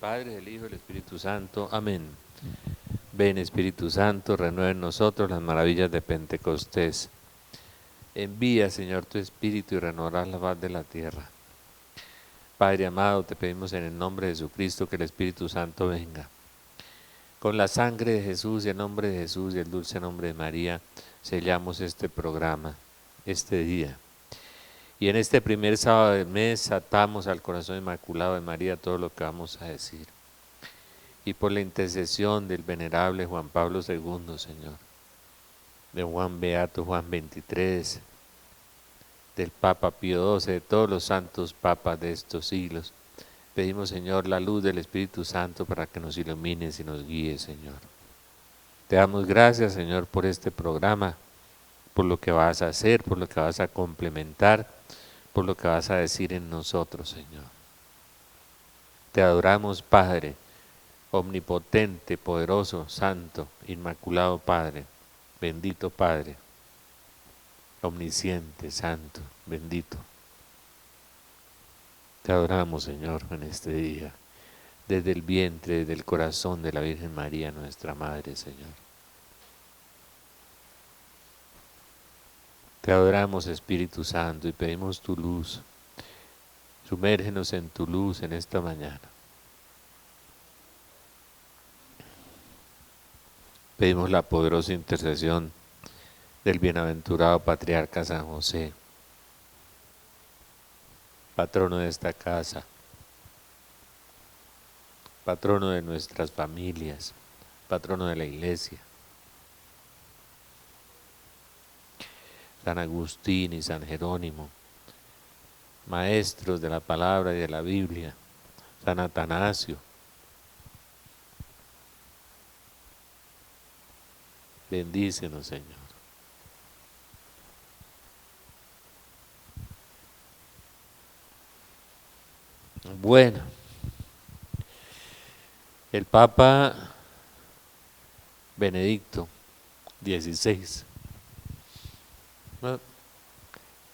Padre, del Hijo y del Espíritu Santo. Amén. Ven, Espíritu Santo, renueva en nosotros las maravillas de Pentecostés. Envía, Señor, tu Espíritu y renovarás la faz de la tierra. Padre amado, te pedimos en el nombre de Jesucristo que el Espíritu Santo venga. Con la sangre de Jesús y el nombre de Jesús y el dulce nombre de María, sellamos este programa, este día. Y en este primer sábado del mes atamos al corazón inmaculado de María todo lo que vamos a decir. Y por la intercesión del venerable Juan Pablo II, Señor, de Juan Beato Juan XXIII, del Papa Pío XII, de todos los santos papas de estos siglos, pedimos, Señor, la luz del Espíritu Santo para que nos ilumines y nos guíe, Señor. Te damos gracias, Señor, por este programa, por lo que vas a hacer, por lo que vas a complementar, por lo que vas a decir en nosotros, Señor. Te adoramos, Padre, omnipotente, poderoso, santo, inmaculado Padre, bendito Padre, omnisciente, santo, bendito. Te adoramos, Señor, en este día, desde el vientre, desde el corazón de la Virgen María, nuestra Madre, Señor. Te adoramos, Espíritu Santo, y pedimos tu luz. Sumérgenos en tu luz en esta mañana. Pedimos la poderosa intercesión del bienaventurado Patriarca San José, patrono de esta casa, patrono de nuestras familias, patrono de la Iglesia. San Agustín y San Jerónimo, maestros de la palabra y de la Biblia, San Atanasio. Bendícenos, Señor. Bueno, el Papa Benedicto XVI,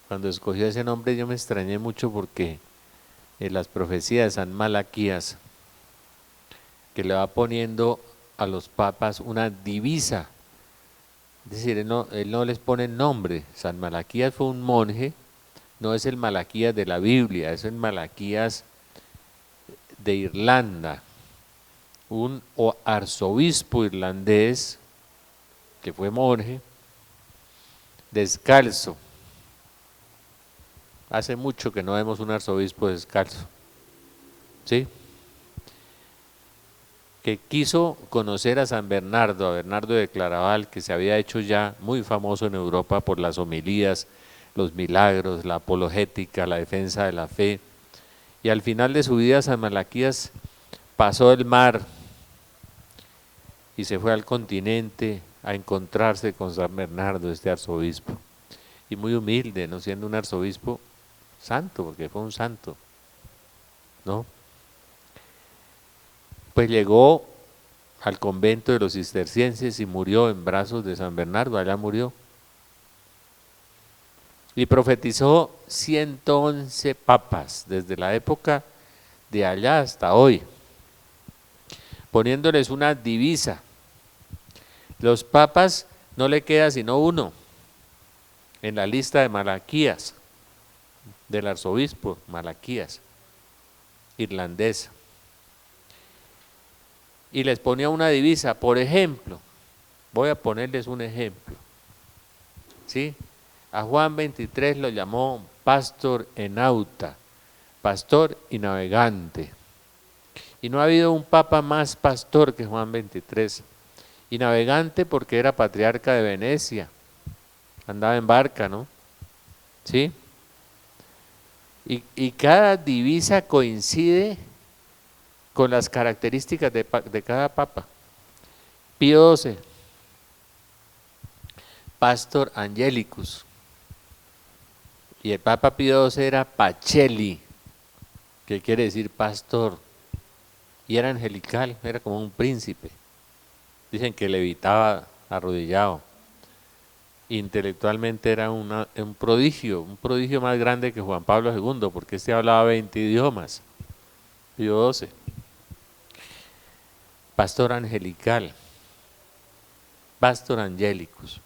cuando escogió ese nombre yo me extrañé mucho porque en las profecías de San Malaquías, que le va poniendo a los papas una divisa, es decir, él no les pone nombre. San Malaquías fue un monje, no es el Malaquías de la Biblia, es el Malaquías de Irlanda, un arzobispo irlandés que fue monje, descalzo. Hace mucho que no vemos un arzobispo descalzo, ¿sí? Que quiso conocer a San Bernardo, a Bernardo de Claraval, que se había hecho ya muy famoso en Europa por las homilías, los milagros, la apologética, la defensa de la fe. Y al final de su vida San Malaquías pasó el mar y se fue al continente a encontrarse con San Bernardo, este arzobispo. Y muy humilde, no siendo un arzobispo santo, porque fue un santo, ¿no? Pues llegó al convento de los cistercienses y murió en brazos de San Bernardo, allá murió. Y profetizó 111 papas, desde la época de allá hasta hoy, poniéndoles una divisa. Los papas no le queda sino uno en la lista de Malaquías, del arzobispo Malaquías, irlandés. Y les ponía una divisa, por ejemplo, voy a ponerles un ejemplo, ¿sí? A Juan XXIII lo llamó pastor enauta, pastor y navegante. Y no ha habido un papa más pastor que Juan XXIII. Y navegante porque era patriarca de Venecia, andaba en barca, ¿no? ¿Sí? Y cada divisa coincide con las características de cada papa. Pío XII, Pastor Angelicus, y el Papa Pío XII era Pacelli, que quiere decir pastor, y era angelical, era como un príncipe. Dicen que levitaba arrodillado. Intelectualmente era un prodigio más grande que Juan Pablo II, porque este hablaba 20 idiomas, Pío XII. pastor angelical, pastor angelicus.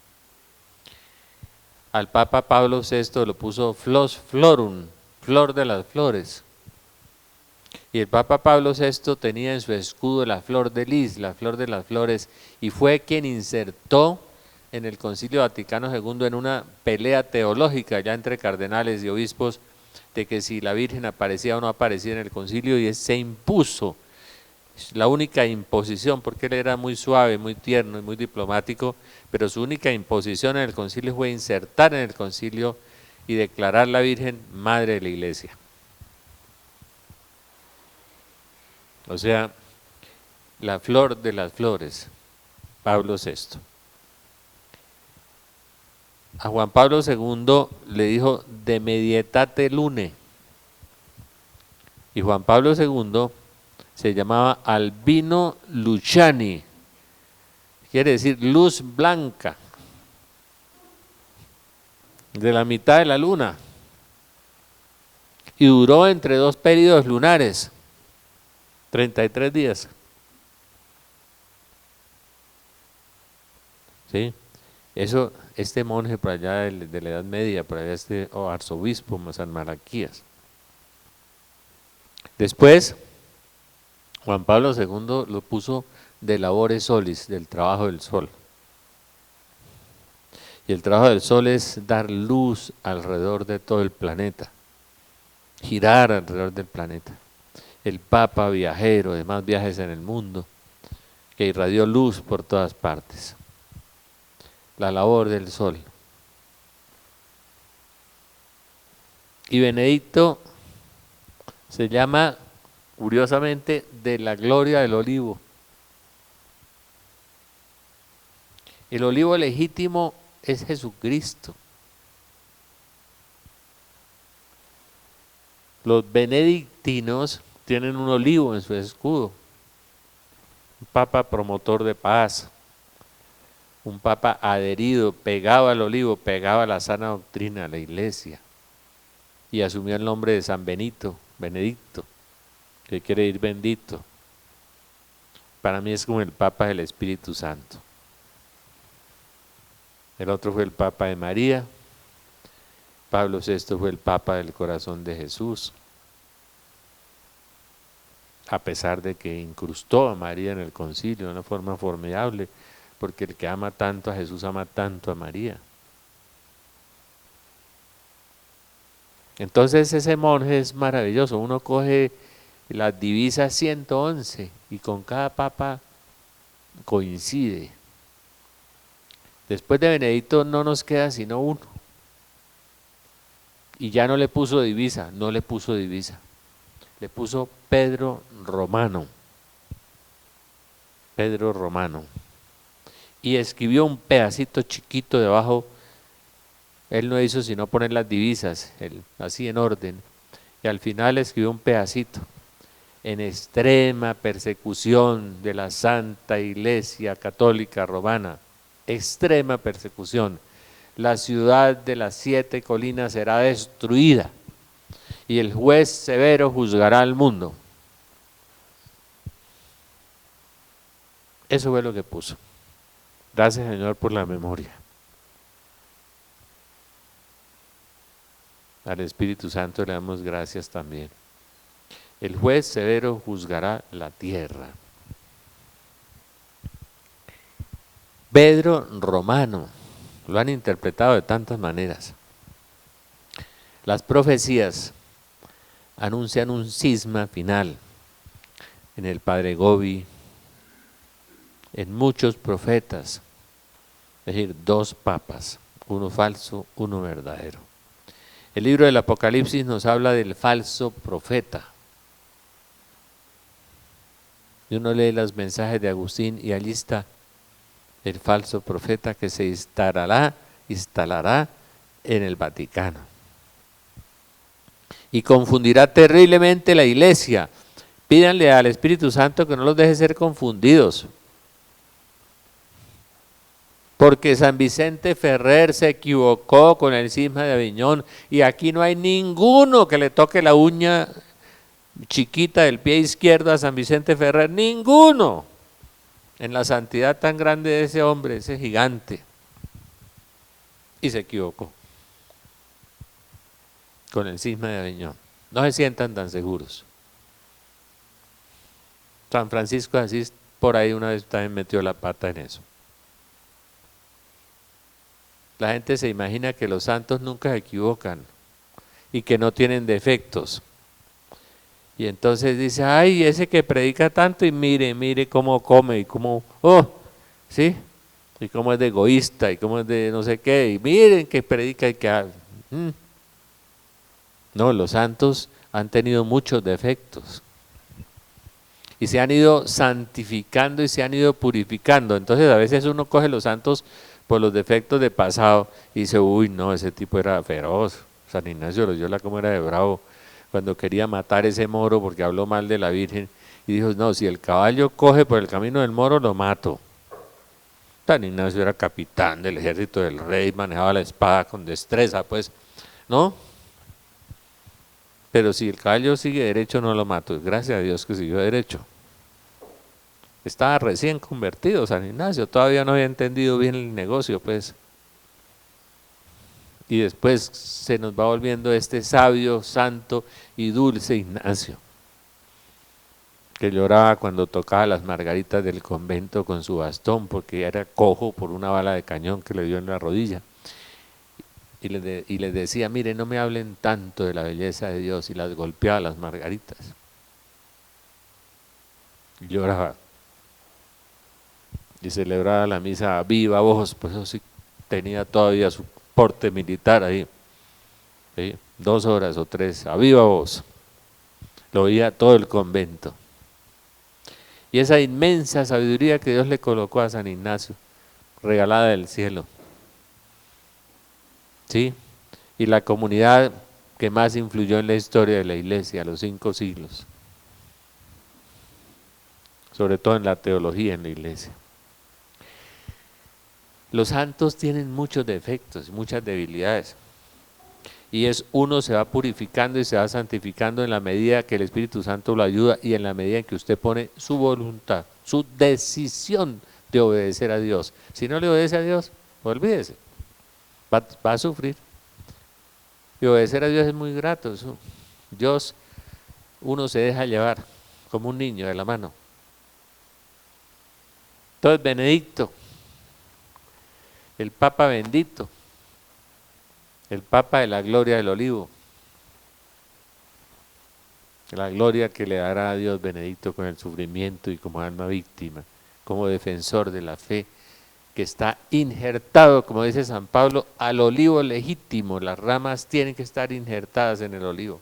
Al Papa Pablo VI lo puso flos florum, flor de las flores. Y el Papa Pablo VI tenía en su escudo la flor de lis, la flor de las flores, y fue quien insertó en el Concilio Vaticano II en una pelea teológica ya entre cardenales y obispos de que si la Virgen aparecía o no aparecía en el concilio, y se impuso. La única imposición, porque él era muy suave, muy tierno y muy diplomático, pero su única imposición en el concilio fue insertar en el concilio y declarar la Virgen Madre de la Iglesia. O sea, la flor de las flores, Pablo VI. A Juan Pablo II le dijo de medietate lune, y Juan Pablo II se llamaba Albino Luciani, quiere decir luz blanca, de la mitad de la luna, y duró entre dos periodos lunares, 33 días. ¿Sí? Eso, este monje por allá de la Edad Media, por allá arzobispo San Malaquías. Después, Juan Pablo II lo puso de labore solis, del trabajo del sol. Y el trabajo del sol es dar luz alrededor de todo el planeta, girar alrededor del planeta. El Papa viajero de más viajes en el mundo, que irradió luz por todas partes. La labor del sol. Y Benedicto se llama, curiosamente, de la gloria del olivo. El olivo legítimo es Jesucristo. Los benedictinos tienen un olivo en su escudo, un papa promotor de paz, un papa adherido, pegado al olivo, pegado a la sana doctrina de la iglesia, y asumió el nombre de San Benedicto, que quiere decir bendito. Para mí es como el Papa del Espíritu Santo. El otro fue el Papa de María. Pablo VI fue el Papa del corazón de Jesús, a pesar de que incrustó a María en el concilio de una forma formidable, porque el que ama tanto a Jesús ama tanto a María. Entonces ese monje es maravilloso. Uno coge las divisas 111 y con cada papa coincide. Después de Benedicto no nos queda sino uno. Y ya no le puso divisa, le puso Pedro Romano. Pedro Romano. Y escribió un pedacito chiquito debajo. Él no hizo sino poner las divisas, así en orden. Y al final escribió un pedacito. En extrema persecución de la Santa Iglesia Católica Romana. Extrema persecución. La ciudad de las 7 colinas será destruida y el juez severo juzgará al mundo. Eso fue lo que puso. Gracias, Señor, por la memoria. Al Espíritu Santo le damos gracias también. El juez severo juzgará la tierra. Pedro Romano. Lo han interpretado de tantas maneras. Las profecías anuncian un cisma final en el Padre Gobi, en muchos profetas, es decir, 2 papas, uno falso, uno verdadero. El libro del Apocalipsis nos habla del falso profeta. Y uno lee los mensajes de Agustín y allí está el falso profeta que se instalará en el Vaticano. Y confundirá terriblemente la iglesia. Pídanle al Espíritu Santo que no los deje ser confundidos. Porque San Vicente Ferrer se equivocó con el cisma de Aviñón y aquí no hay ninguno que le toque la uña chiquita del pie izquierdo a San Vicente Ferrer, ninguno. en la santidad tan grande de ese hombre, ese gigante, y se equivocó con el cisma de Aviñón. No se sientan tan seguros. San Francisco de Asís por ahí una vez también metió la pata en eso. La gente se imagina que los santos nunca se equivocan y que no tienen defectos. Y entonces dice, ay, ese que predica tanto y mire cómo come y cómo, ¿sí? Y cómo es de egoísta y cómo es de no sé qué, y miren que predica y que habla. No, los santos han tenido muchos defectos y se han ido santificando y se han ido purificando. Entonces a veces uno coge los santos por los defectos de pasado y dice, uy, no, ese tipo era feroz. San Ignacio de Loyola, como era de bravo cuando quería matar ese moro porque habló mal de la Virgen y dijo, no, si el caballo coge por el camino del moro, lo mato. San Ignacio era capitán del ejército del rey, manejaba la espada con destreza, pues, ¿no? Pero si el caballo sigue derecho, no lo mato. Gracias a Dios que siguió derecho. Estaba recién convertido San Ignacio, todavía no había entendido bien el negocio, pues. Y después se nos va volviendo este sabio, santo y dulce Ignacio, que lloraba cuando tocaba las margaritas del convento con su bastón, porque era cojo por una bala de cañón que le dio en la rodilla. Y les decía, mire, no me hablen tanto de la belleza de Dios, y las golpeaba las margaritas. Y lloraba. Y celebraba la misa a viva voz, pues eso sí tenía todavía su porte militar ahí, ¿sí? 2 horas o 3, a viva voz, lo oía todo el convento. Y esa inmensa sabiduría que Dios le colocó a San Ignacio, regalada del cielo, ¿sí? Y la comunidad que más influyó en la historia de la iglesia, los 5 siglos, sobre todo en la teología en la iglesia. Los santos tienen muchos defectos, muchas debilidades. Y uno se va purificando y se va santificando en la medida que el Espíritu Santo lo ayuda y en la medida en que usted pone su voluntad, su decisión de obedecer a Dios. Si no le obedece a Dios, olvídese, va a sufrir. Y obedecer a Dios es muy grato. Dios, uno se deja llevar como un niño de la mano. Entonces Benedicto, el Papa bendito, el Papa de la gloria del olivo, la gloria que le dará a Dios Benedicto con el sufrimiento y como alma víctima, como defensor de la fe, que está injertado, como dice San Pablo, al olivo legítimo. Las ramas tienen que estar injertadas en el olivo.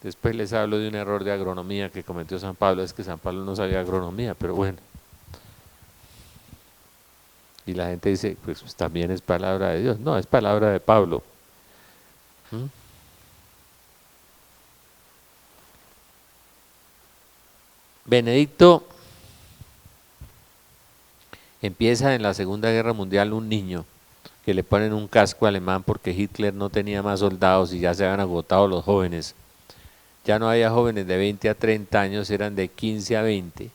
Después les hablo de un error de agronomía que cometió San Pablo, es que San Pablo no sabía agronomía, pero bueno. Y la gente dice, pues también es palabra de Dios. No, es palabra de Pablo. Benedicto empieza en la Segunda Guerra Mundial un niño que le ponen un casco alemán porque Hitler no tenía más soldados y ya se habían agotado los jóvenes. Ya no había jóvenes de 20 a 30 años, eran de 15 a 20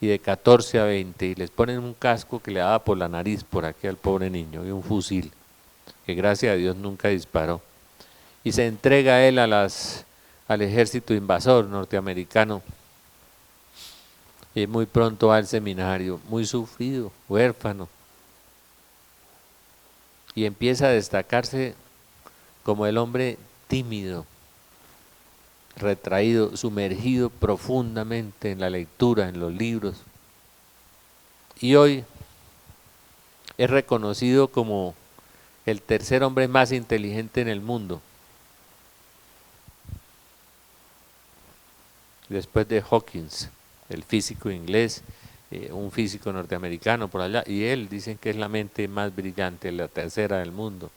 y de 14 a 20 y les ponen un casco que le daba por la nariz por aquí al pobre niño y un fusil que gracias a Dios nunca disparó. Y se entrega él al ejército invasor norteamericano y muy pronto va al seminario, muy sufrido, huérfano, y empieza a destacarse como el hombre tímido, retraído, sumergido profundamente en la lectura, en los libros. Y hoy es reconocido como el tercer hombre más inteligente en el mundo, después de Hawkins, el físico inglés, un físico norteamericano por allá, y él dicen que es la mente más brillante, la tercera del mundo.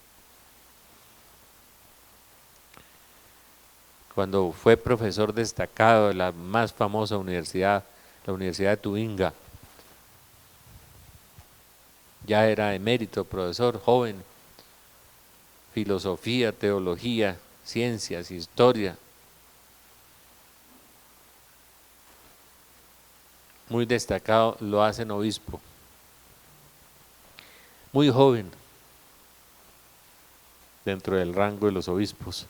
Cuando fue profesor destacado de la más famosa universidad, la Universidad de Tubinga, ya era emérito, profesor, joven, filosofía, teología, ciencias, historia. Muy destacado, lo hacen obispo. Muy joven, dentro del rango de los obispos.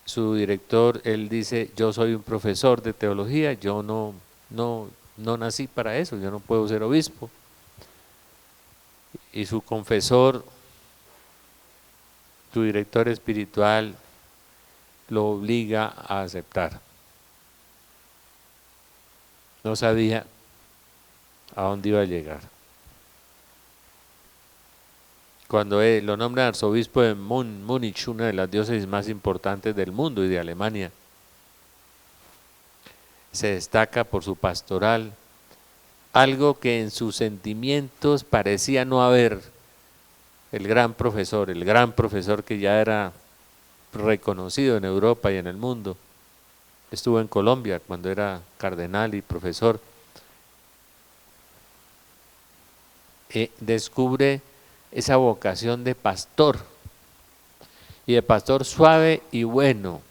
Su director, él dice, yo soy un profesor de teología, yo no nací para eso, yo no puedo ser obispo. Y su confesor, su director espiritual, lo obliga a aceptar. No sabía a dónde iba a llegar. Cuando lo nombran arzobispo de Múnich, una de las diócesis más importantes del mundo y de Alemania, se destaca por su pastoral, algo que en sus sentimientos parecía no haber. El gran profesor que ya era reconocido en Europa y en el mundo, estuvo en Colombia cuando era cardenal y profesor, descubre esa vocación de pastor, y de pastor suave y bueno,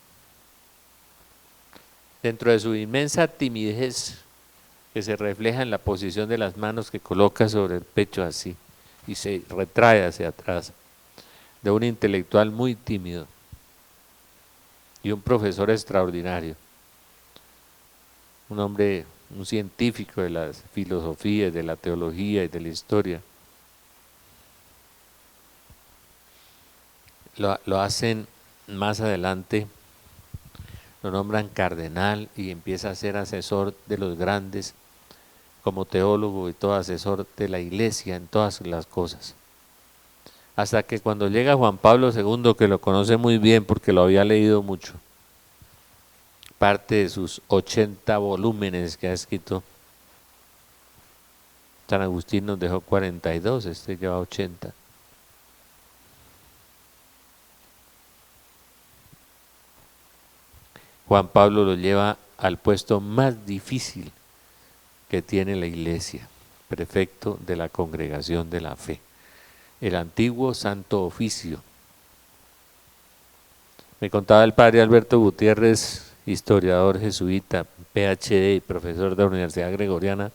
dentro de su inmensa timidez que se refleja en la posición de las manos que coloca sobre el pecho así y se retrae hacia atrás, de un intelectual muy tímido y un profesor extraordinario, un hombre, un científico de las filosofías, de la teología y de la historia. Lo hacen más adelante, lo nombran cardenal y empieza a ser asesor de los grandes, como teólogo y todo asesor de la iglesia en todas las cosas. Hasta que cuando llega Juan Pablo II, que lo conoce muy bien porque lo había leído mucho, parte de sus 80 volúmenes que ha escrito, San Agustín nos dejó 42, este lleva 80. Juan Pablo lo lleva al puesto más difícil que tiene la iglesia, prefecto de la Congregación de la Fe, el antiguo Santo Oficio. Me contaba el padre Alberto Gutiérrez, historiador jesuita, PhD y profesor de la Universidad Gregoriana,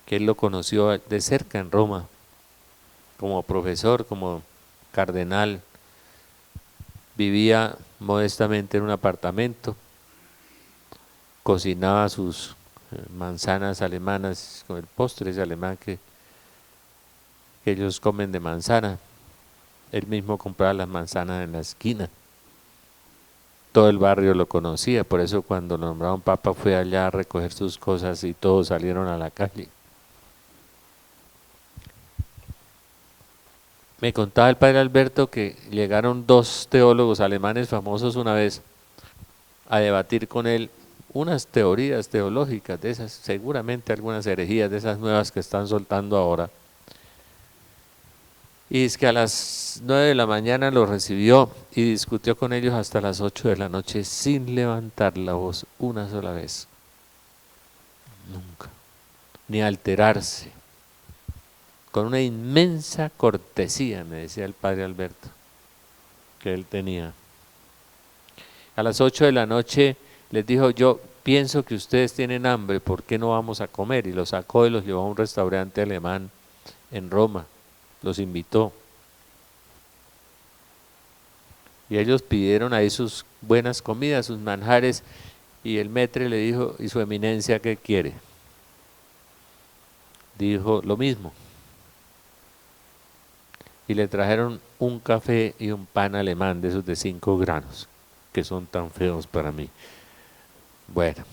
que él lo conoció de cerca en Roma, como profesor, como cardenal. Vivía modestamente en un apartamento, cocinaba sus manzanas alemanas con el postre ese alemán que ellos comen de manzana. Él mismo compraba las manzanas en la esquina. Todo el barrio lo conocía, por eso cuando lo nombraron papa fue allá a recoger sus cosas y todos salieron a la calle. Me contaba el padre Alberto que llegaron dos teólogos alemanes famosos una vez a debatir con él unas teorías teológicas de esas, seguramente algunas herejías de esas nuevas que están soltando ahora. Y es que a las 9 de la mañana los recibió y discutió con ellos hasta las 8 de la noche sin levantar la voz una sola vez. Nunca. Ni alterarse. Con una inmensa cortesía, me decía el padre Alberto, que él tenía. A las 8 de la noche les dijo, yo pienso que ustedes tienen hambre, ¿por qué no vamos a comer? Y los sacó y los llevó a un restaurante alemán en Roma, los invitó. Y ellos pidieron ahí sus buenas comidas, sus manjares, y el maître le dijo, ¿y su eminencia qué quiere? Dijo, lo mismo. Y le trajeron un café y un pan alemán de esos de 5 granos, que son tan feos para mí. Bueno,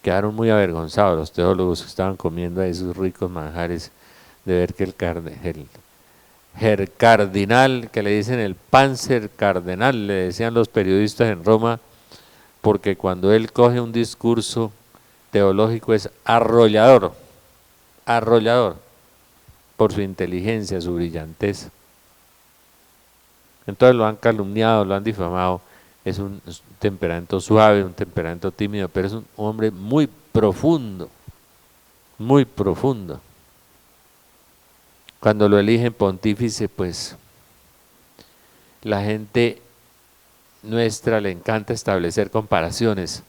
quedaron muy avergonzados los teólogos que estaban comiendo a esos ricos manjares de ver que el Herr Cardinal, que le dicen el Panzer Cardenal, le decían los periodistas en Roma, porque cuando él coge un discurso teológico es arrollador, arrollador, por su inteligencia, su brillantez. Entonces lo han calumniado, lo han difamado. Es un temperamento suave, un temperamento tímido, pero es un hombre muy profundo, muy profundo. Cuando lo eligen pontífice, pues la gente nuestra le encanta establecer comparaciones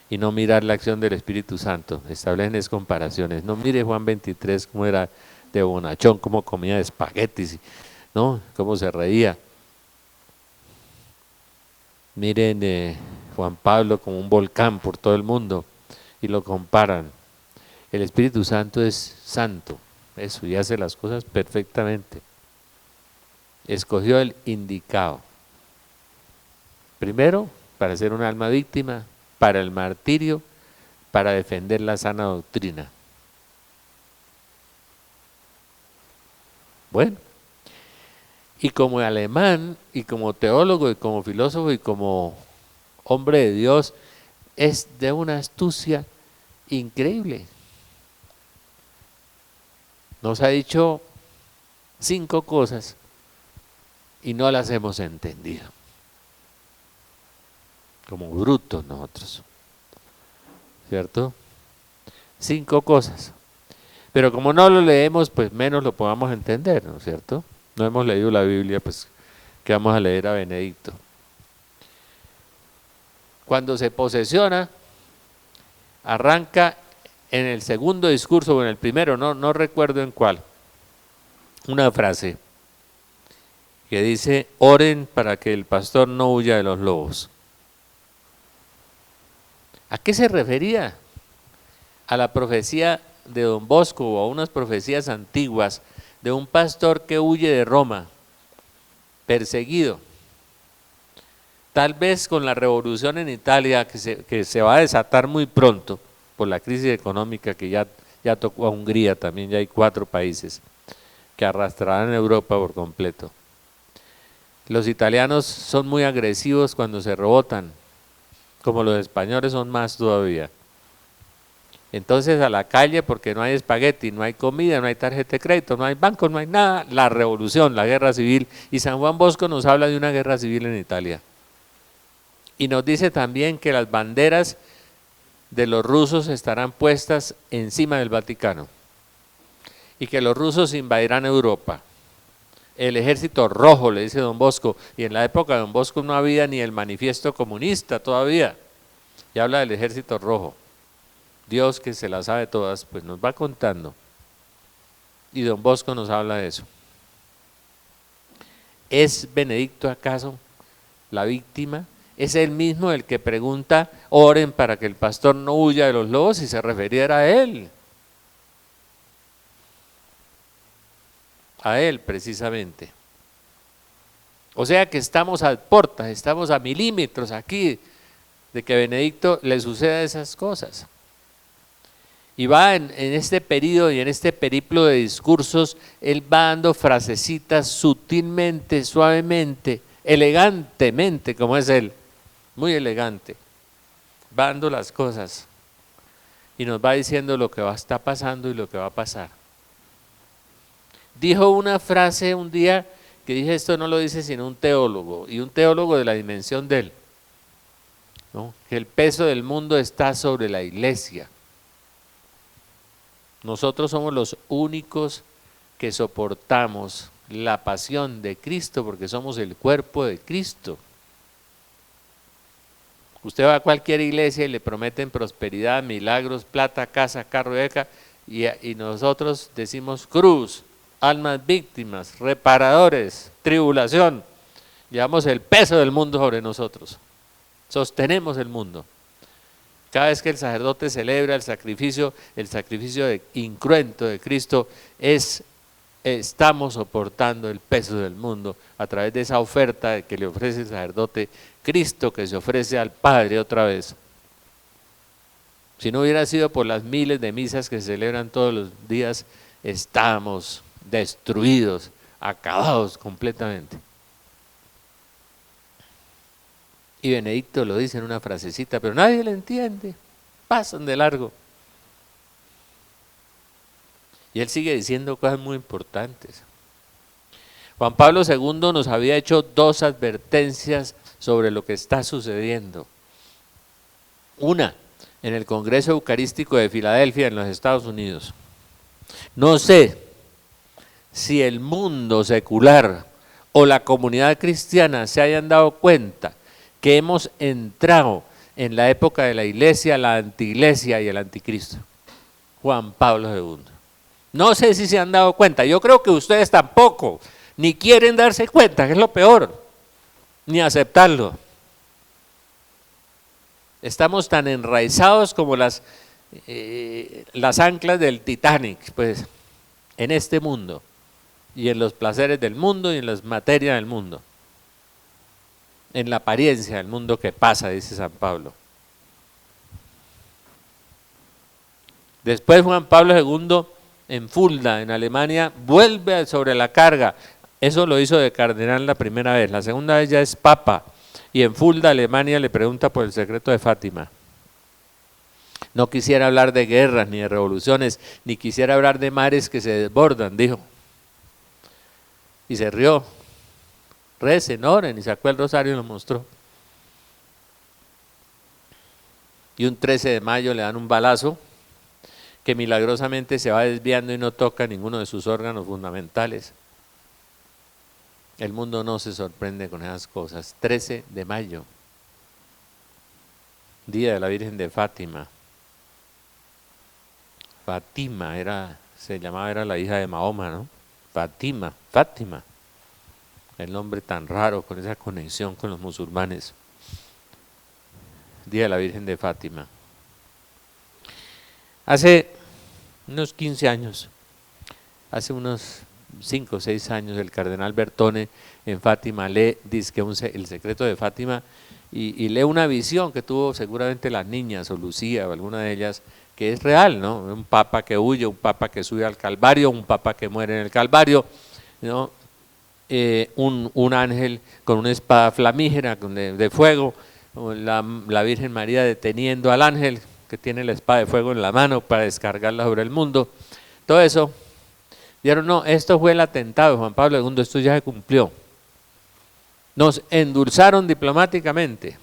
y no mirar la acción del Espíritu Santo. Establecen comparaciones. No mire Juan 23 cómo era de bonachón, cómo comía espaguetis, ¿no? Cómo se reía. Miren Juan Pablo como un volcán por todo el mundo y lo comparan. El Espíritu Santo es santo, eso, y hace las cosas perfectamente. Escogió el indicado. Primero, para ser un alma víctima, para el martirio, para defender la sana doctrina. Bueno, y como alemán, y como teólogo, y como filósofo, y como hombre de Dios, es de una astucia increíble. Nos ha dicho 5 cosas y no las hemos entendido. Como brutos nosotros, ¿cierto? 5 cosas. Pero como no lo leemos, pues menos lo podamos entender, ¿no es cierto? No hemos leído la Biblia, pues ¿qué vamos a leer a Benedicto? Cuando se posesiona, arranca en el segundo discurso o en el primero, no recuerdo en cuál, una frase que dice: oren para que el pastor no huya de los lobos. ¿A qué se refería? A la profecía de Don Bosco o a unas profecías antiguas de un pastor que huye de Roma, perseguido. Tal vez con la revolución en Italia que se va a desatar muy pronto por la crisis económica que ya tocó a Hungría, también ya hay 4 países que arrastrarán a Europa por completo. Los italianos son muy agresivos cuando se rebotan, como los españoles son más todavía. Entonces a la calle, porque no hay espagueti, no hay comida, no hay tarjeta de crédito, no hay banco, no hay nada, la revolución, la guerra civil. Y San Juan Bosco nos habla de una guerra civil en Italia. Y nos dice también que las banderas de los rusos estarán puestas encima del Vaticano y que los rusos invadirán Europa. El ejército rojo, le dice Don Bosco, y en la época de Don Bosco no había ni el manifiesto comunista todavía, y habla del ejército rojo. Dios, que se las sabe todas, pues nos va contando, y Don Bosco nos habla de eso. ¿Es Benedicto acaso la víctima? ¿Es él mismo el que pregunta, oren para que el pastor no huya de los lobos, si se refiriera a él? A él precisamente. O sea que estamos a portas, estamos a milímetros aquí de que Benedicto le suceda esas cosas. Y va en este periodo y en este periplo de discursos, él va dando frasecitas sutilmente, suavemente, elegantemente, como es él, muy elegante. Va dando las cosas y nos va diciendo lo que va a estar pasando y lo que va a pasar. Dijo una frase un día que dije, esto no lo dice sino un teólogo, y un teólogo de la dimensión de él, ¿no? Que el peso del mundo está sobre la iglesia. Nosotros somos los únicos que soportamos la pasión de Cristo porque somos el cuerpo de Cristo. Usted va a cualquier iglesia y le prometen prosperidad, milagros, plata, casa, carro, beca, y nosotros decimos cruz, almas víctimas, reparadores, tribulación. Llevamos el peso del mundo sobre nosotros, sostenemos el mundo. Cada vez que el sacerdote celebra el sacrificio incruento de Cristo, estamos soportando el peso del mundo a través de esa oferta que le ofrece el sacerdote, Cristo que se ofrece al Padre otra vez. Si no hubiera sido por las miles de misas que se celebran todos los días, estamos destruidos, acabados completamente. Y Benedicto lo dice en una frasecita, pero nadie le entiende, pasan de largo. Y él sigue diciendo cosas muy importantes. Juan Pablo II nos había hecho 2 advertencias sobre lo que está sucediendo. Una, en el Congreso Eucarístico de Filadelfia, en los Estados Unidos. No sé si el mundo secular o la comunidad cristiana se hayan dado cuenta que hemos entrado en la época de la iglesia, la antiiglesia y el anticristo. Juan Pablo II. No sé si se han dado cuenta, yo creo que ustedes tampoco, ni quieren darse cuenta, que es lo peor, ni aceptarlo. Estamos tan enraizados como las anclas del Titanic, pues, en este mundo, y en los placeres del mundo y en las materias del mundo, en la apariencia del mundo que pasa, dice San Pablo. Después Juan Pablo II en Fulda, en Alemania, vuelve sobre la carga. Eso lo hizo de cardenal la primera vez, la segunda vez ya es papa. Y en Fulda, Alemania, le pregunta por el secreto de Fátima. No quisiera hablar de guerras ni de revoluciones, ni quisiera hablar de mares que se desbordan, dijo. Y se rió. Recen, oren, y sacó el rosario y lo mostró. Y un 13 de mayo le dan un balazo que milagrosamente se va desviando y no toca ninguno de sus órganos fundamentales. El mundo no se sorprende con esas cosas. 13 de mayo, día de la Virgen de Fátima. Fátima era la hija de Mahoma, ¿no? Fátima, el nombre tan raro con esa conexión con los musulmanes. Día de la Virgen de Fátima. Hace unos 15 años, hace unos 5 o 6 años, el cardenal Bertone en Fátima lee, dice que el secreto de Fátima, y lee una visión que tuvo seguramente las niñas o Lucía o alguna de ellas, que es real, ¿no? Un papa que huye, un papa que sube al Calvario, un papa que muere en el Calvario, ¿no? Un ángel con una espada flamígera de fuego, la Virgen María deteniendo al ángel que tiene la espada de fuego en la mano para descargarla sobre el mundo. Todo eso, dijeron, no, esto fue el atentado de Juan Pablo II, esto ya se cumplió. Nos endulzaron diplomáticamente,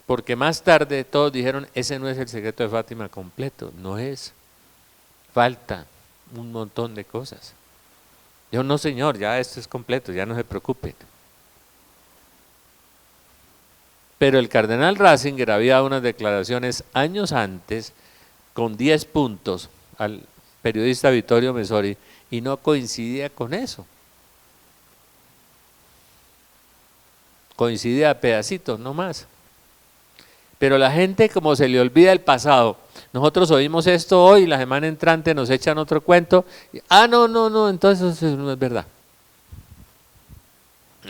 porque más tarde todos dijeron, ese no es el secreto de Fátima completo, no es, falta un montón de cosas. Yo no, señor, ya esto es completo, ya no se preocupen. Pero el cardenal Ratzinger había dado unas declaraciones años antes con 10 puntos al periodista Vittorio Messori y no coincidía con eso. Coincidía a pedacitos, no más. Pero la gente, como se le olvida el pasado, nosotros oímos esto hoy, la semana entrante nos echan otro cuento, no, entonces eso no es verdad.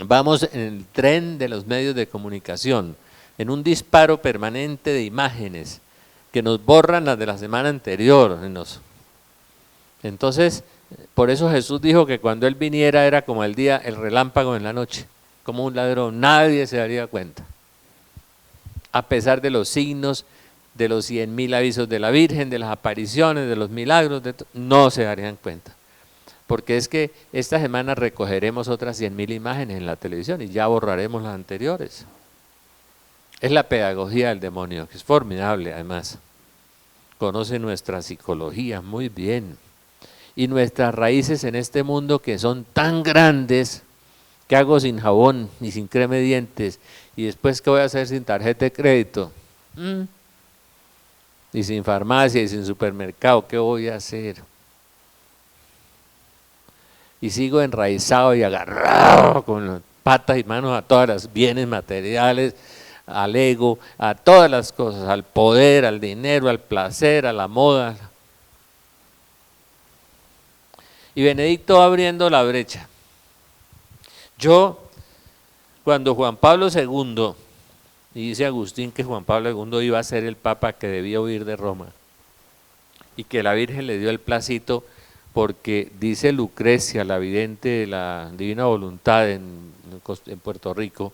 Vamos en el tren de los medios de comunicación, en un disparo permanente de imágenes que nos borran las de la semana anterior. Entonces, por eso Jesús dijo que cuando Él viniera era como el día, el relámpago en la noche, como un ladrón, nadie se daría cuenta. A pesar de los signos, de los 100.000 avisos de la Virgen, de las apariciones, de los milagros, no se darían cuenta. Porque es que esta semana recogeremos otras 100.000 imágenes en la televisión y ya borraremos las anteriores. Es la pedagogía del demonio, que es formidable además. Conoce nuestra psicología muy bien y nuestras raíces en este mundo que son tan grandes. ¿Qué hago sin jabón y sin crema de dientes? ¿Y después qué voy a hacer sin tarjeta de crédito? Y sin farmacia y sin supermercado, ¿qué voy a hacer? Y sigo enraizado y agarrado con las patas y manos a todas las bienes materiales, al ego, a todas las cosas, al poder, al dinero, al placer, a la moda. Y Benedicto va abriendo la brecha. Cuando Juan Pablo II, y dice Agustín que Juan Pablo II iba a ser el papa que debía huir de Roma, y que la Virgen le dio el placito, porque dice Lucrecia, la vidente de la Divina Voluntad en Puerto Rico,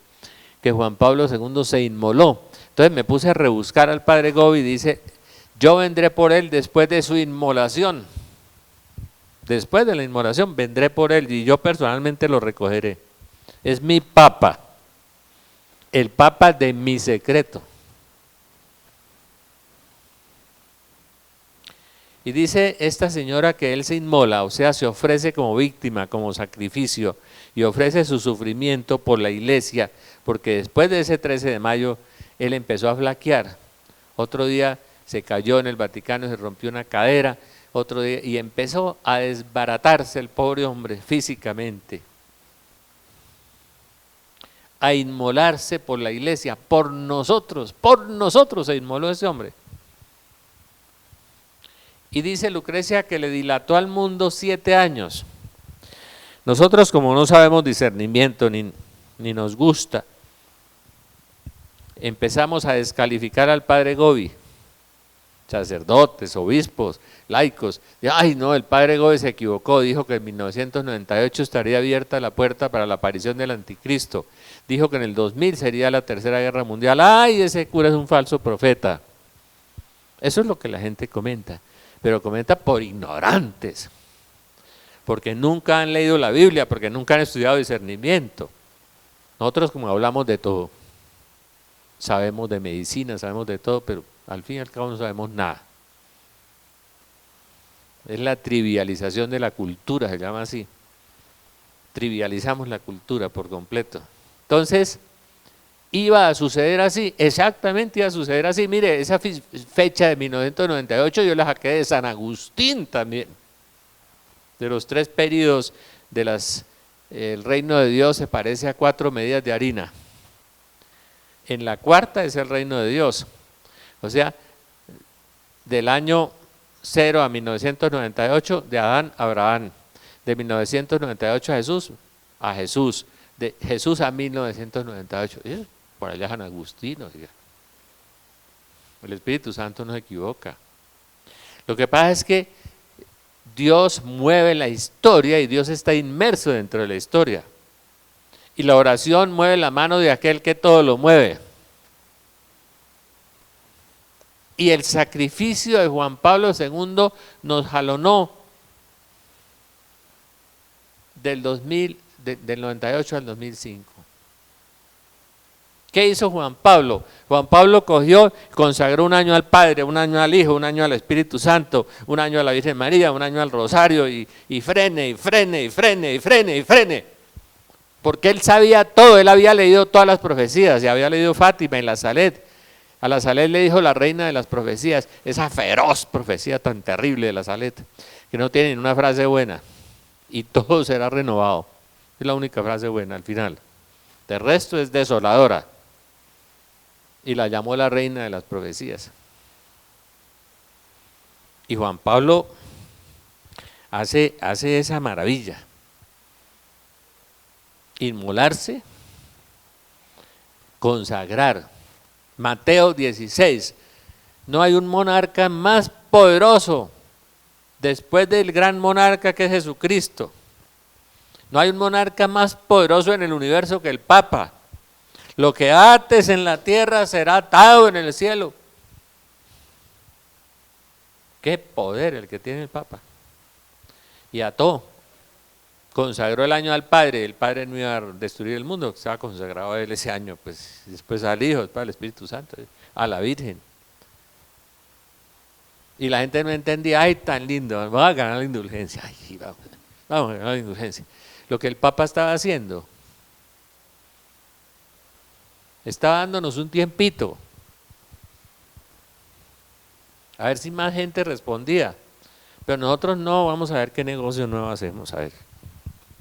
que Juan Pablo II se inmoló. Entonces me puse a rebuscar al padre Gobi y dice, yo vendré por él después de su inmolación. Después de la inmolación vendré por él y yo personalmente lo recogeré. Es mi papa, el papa de mi secreto. Y dice esta señora que él se inmola, o sea, se ofrece como víctima, como sacrificio, y ofrece su sufrimiento por la iglesia, porque después de ese 13 de mayo, él empezó a flaquear. Otro día se cayó en el Vaticano, se rompió una cadera, otro día, y empezó a desbaratarse el pobre hombre físicamente, a inmolarse por la iglesia, por nosotros se inmoló ese hombre. Y dice Lucrecia que le dilató al mundo 7 años. Nosotros, como no sabemos discernimiento ni nos gusta, empezamos a descalificar al padre Gobi, sacerdotes, obispos, laicos. Ay no, el padre Gobi se equivocó, dijo que en 1998 estaría abierta la puerta para la aparición del anticristo, dijo que en el 2000 sería la tercera guerra mundial. Ay, ese cura es un falso profeta. Eso es lo que la gente comenta, pero comenta por ignorantes, porque nunca han leído la Biblia, porque nunca han estudiado discernimiento. Nosotros, como hablamos de todo, sabemos de medicina, sabemos de todo, pero al fin y al cabo no sabemos nada. Es la trivialización de la cultura, se llama así. Trivializamos la cultura por completo. Entonces, iba a suceder así, exactamente iba a suceder así. Mire, esa fecha de 1998 yo la saqué de San Agustín también. De los 3 períodos el reino de Dios se parece a 4 medidas de harina. En la cuarta es el reino de Dios. O sea, del año 0 a 1998, de Adán a Abraham. De 1998 a Jesús. De Jesús a 1998. Por allá San Agustín. El Espíritu Santo no se equivoca. Lo que pasa es que Dios mueve la historia y Dios está inmerso dentro de la historia. Y la oración mueve la mano de aquel que todo lo mueve. Y el sacrificio de Juan Pablo II nos jalonó del 98 al 2005. ¿Qué hizo Juan Pablo? Juan Pablo cogió, consagró 1 año al Padre, 1 año al Hijo, 1 año al Espíritu Santo, 1 año a la Virgen María, 1 año al Rosario, y frene, porque él sabía todo, él había leído todas las profecías, y había leído Fátima y la Salet. A la Salet le dijo la reina de las profecías, esa feroz profecía tan terrible de la Salet, que no tiene ni una frase buena, y todo será renovado. Es la única frase buena al final. De resto es desoladora. Y la llamó la reina de las profecías. Y Juan Pablo hace esa maravilla. Inmolarse, consagrar. Mateo 16. No hay un monarca más poderoso después del gran monarca que es Jesucristo. No hay un monarca más poderoso en el universo que el Papa. Lo que ates en la tierra será atado en el cielo. Qué poder el que tiene el Papa. Y ató. Consagró el año al Padre. El Padre no iba a destruir el mundo, estaba consagrado a él ese año. Pues después al Hijo, después al Espíritu Santo, a la Virgen. Y la gente no entendía, ay, tan lindo, vamos a ganar la indulgencia. Ay, vamos a ganar la indulgencia. Lo que el Papa estaba haciendo, estaba dándonos un tiempito, a ver si más gente respondía, pero nosotros no, vamos a ver qué negocio nuevo hacemos, a ver,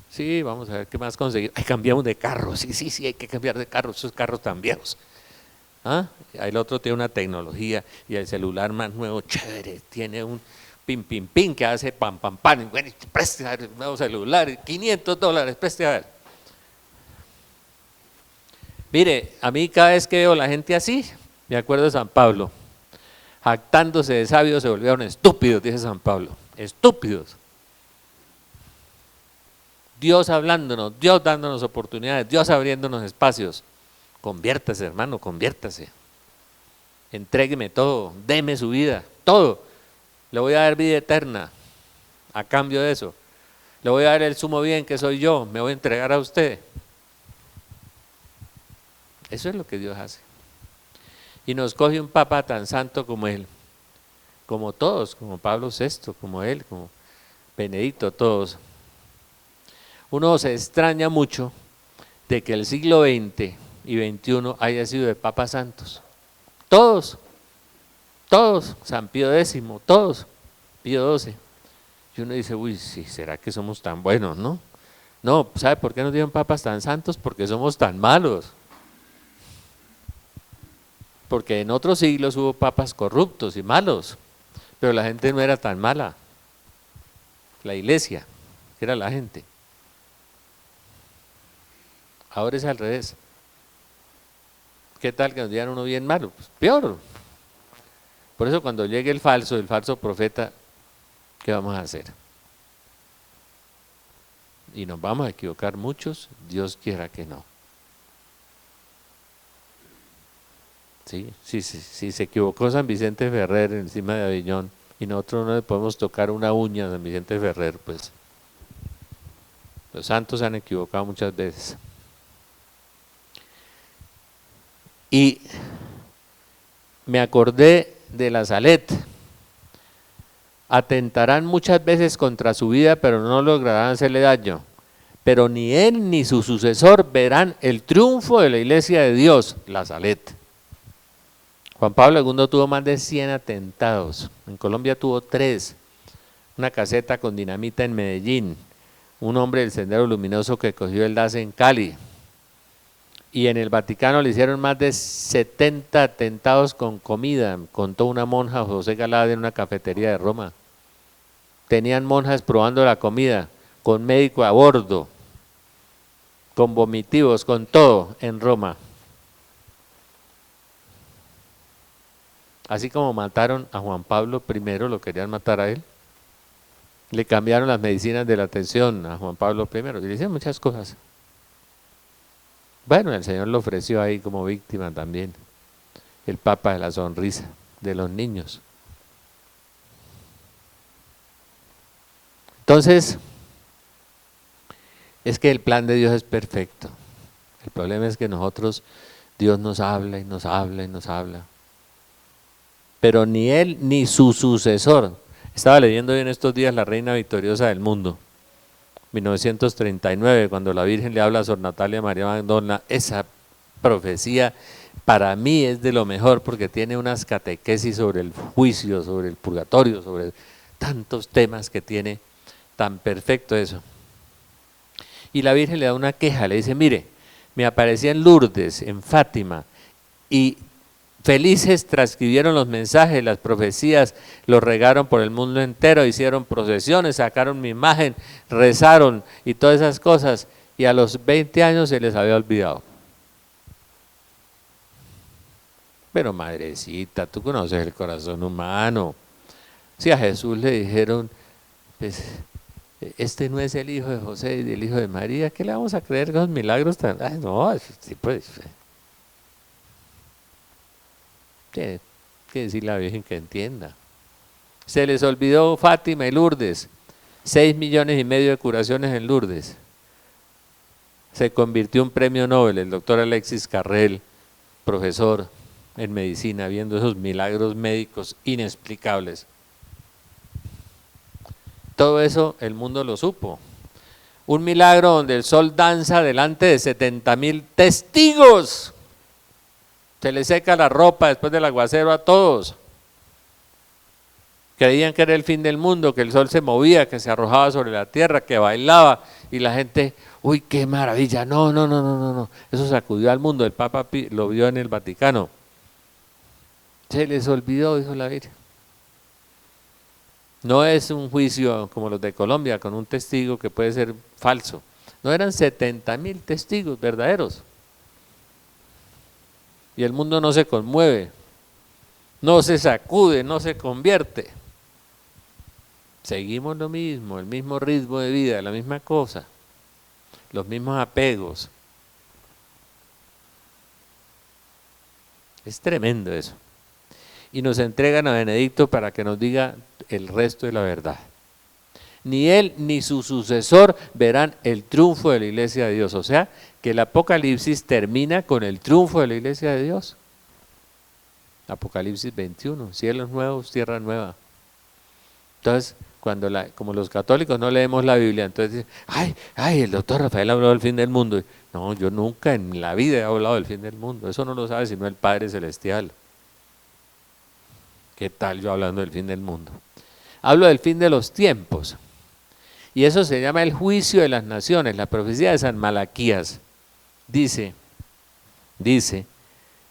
sí, vamos a ver qué más conseguir. Ay, cambiamos de carro, sí, hay que cambiar de carro, esos carros tan viejos. ¿Ah? El otro tiene una tecnología y el celular más nuevo, chévere, tiene un pin que hace pam, bueno, preste a ver el nuevo celular, $500, preste a ver. Mire, a mí cada vez que veo a la gente así, me acuerdo de San Pablo, jactándose de sabios se volvieron estúpidos, dice San Pablo, estúpidos. Dios hablándonos, Dios dándonos oportunidades, Dios abriéndonos espacios. Conviértase, hermano, conviértase. Entrégueme todo, deme su vida, todo. Le voy a dar vida eterna a cambio de eso. Le voy a dar el sumo bien que soy yo, me voy a entregar a usted. Eso es lo que Dios hace. Y nos coge un Papa tan santo como él, como todos, como Pablo VI, como él, como Benedicto, todos. Uno se extraña mucho de que el siglo XX y XXI haya sido de papas santos. Todos, San Pío X, todos, Pío XII. Y uno dice, uy, sí, ¿será que somos tan buenos, no? No, ¿sabe por qué nos dieron papas tan santos? Porque somos tan malos. Porque en otros siglos hubo papas corruptos y malos, pero la gente no era tan mala. La iglesia, que era la gente. Ahora es al revés. ¿Qué tal que nos dieran uno bien malo? Pues peor. Por eso cuando llegue el falso profeta, ¿qué vamos a hacer? Y nos vamos a equivocar muchos, Dios quiera que no. Sí, se equivocó San Vicente Ferrer encima de Aviñón y nosotros no le podemos tocar una uña a San Vicente Ferrer, pues los santos se han equivocado muchas veces. Y me acordé de la Salet. Atentarán muchas veces contra su vida, pero no lograrán hacerle daño. Pero ni él ni su sucesor verán el triunfo de la iglesia de Dios, la Salet. Juan Pablo II tuvo más de 100 atentados. En Colombia tuvo 3. Una caseta con dinamita en Medellín. Un hombre del Sendero Luminoso que cogió el DAS en Cali. Y en el Vaticano le hicieron más de 70 atentados con comida, contó una monja, José Galade, en una cafetería de Roma. Tenían monjas probando la comida, con médico a bordo, con vomitivos, con todo en Roma. Así como mataron a Juan Pablo I, lo querían matar a él, le cambiaron las medicinas de la atención a Juan Pablo I, y le hicieron muchas cosas. Bueno, el Señor lo ofreció ahí como víctima también, el Papa de la sonrisa de los niños. Entonces, es que el plan de Dios es perfecto. El problema es que nosotros, Dios nos habla y nos habla y nos habla. Pero ni él ni su sucesor. Estaba leyendo hoy en estos días La Reina Victoriosa del Mundo, 1939, cuando la Virgen le habla a Sor Natalia María Madonna. Esa profecía para mí es de lo mejor porque tiene unas catequesis sobre el juicio, sobre el purgatorio, sobre tantos temas que tiene, tan perfecto eso. Y la Virgen le da una queja, le dice, mire, me aparecía en Lourdes, en Fátima, y felices transcribieron los mensajes, las profecías, los regaron por el mundo entero, hicieron procesiones, sacaron mi imagen, rezaron y todas esas cosas, y a los 20 años se les había olvidado. Pero madrecita, tú conoces el corazón humano. Si a Jesús le dijeron, pues, este no es el hijo de José y el hijo de María, ¿qué le vamos a creer con los milagros tan? Ay, no, sí, pues. Tiene que decirle a la Virgen que entienda. Se les olvidó Fátima y Lourdes, 6,5 millones de curaciones en Lourdes. Se convirtió en premio Nobel el doctor Alexis Carrel, profesor en medicina, viendo esos milagros médicos inexplicables. Todo eso el mundo lo supo. Un milagro donde el sol danza delante de 70,000 testigos. Se le seca la ropa después del aguacero a todos. Creían que era el fin del mundo, que el sol se movía, que se arrojaba sobre la tierra, que bailaba, y la gente, uy, qué maravilla, no. Eso sacudió al mundo, el Papa lo vio en el Vaticano. Se les olvidó, dijo la Virgen. No es un juicio como los de Colombia, con un testigo que puede ser falso. No, eran 70,000 testigos verdaderos. Y el mundo no se conmueve, no se sacude, no se convierte. Seguimos lo mismo, el mismo ritmo de vida, la misma cosa, los mismos apegos. Es tremendo eso. Y nos entregan a Benedicto para que nos diga el resto de la verdad. Ni él ni su sucesor verán el triunfo de la iglesia de Dios. O sea, que el Apocalipsis termina con el triunfo de la iglesia de Dios. Apocalipsis 21, cielos nuevos, tierra nueva. Entonces, como los católicos no leemos la Biblia, entonces dicen, ay, el doctor Rafael habló del fin del mundo. No, yo nunca en la vida he hablado del fin del mundo. Eso no lo sabe sino el Padre Celestial. ¿Qué tal yo hablando del fin del mundo? Hablo del fin de los tiempos. Y eso se llama el juicio de las naciones. La profecía de San Malaquías dice,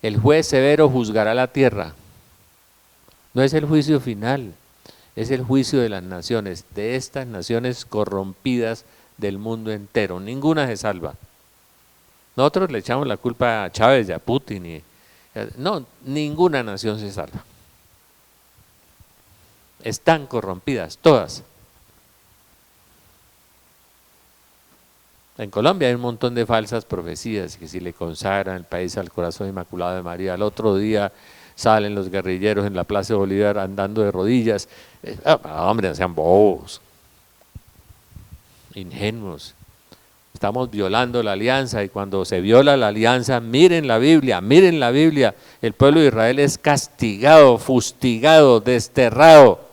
el juez severo juzgará la tierra. No es el juicio final, es el juicio de las naciones, de estas naciones corrompidas del mundo entero. Ninguna se salva. Nosotros le echamos la culpa a Chávez y a Putin. No, ninguna nación se salva. Están corrompidas, todas. En Colombia hay un montón de falsas profecías, que si le consagran el país al corazón inmaculado de María, al otro día salen los guerrilleros en la Plaza de Bolívar andando de rodillas. Hombre, no sean bobos, ingenuos. Estamos violando la alianza, y cuando se viola la alianza, miren la Biblia, el pueblo de Israel es castigado, fustigado, desterrado,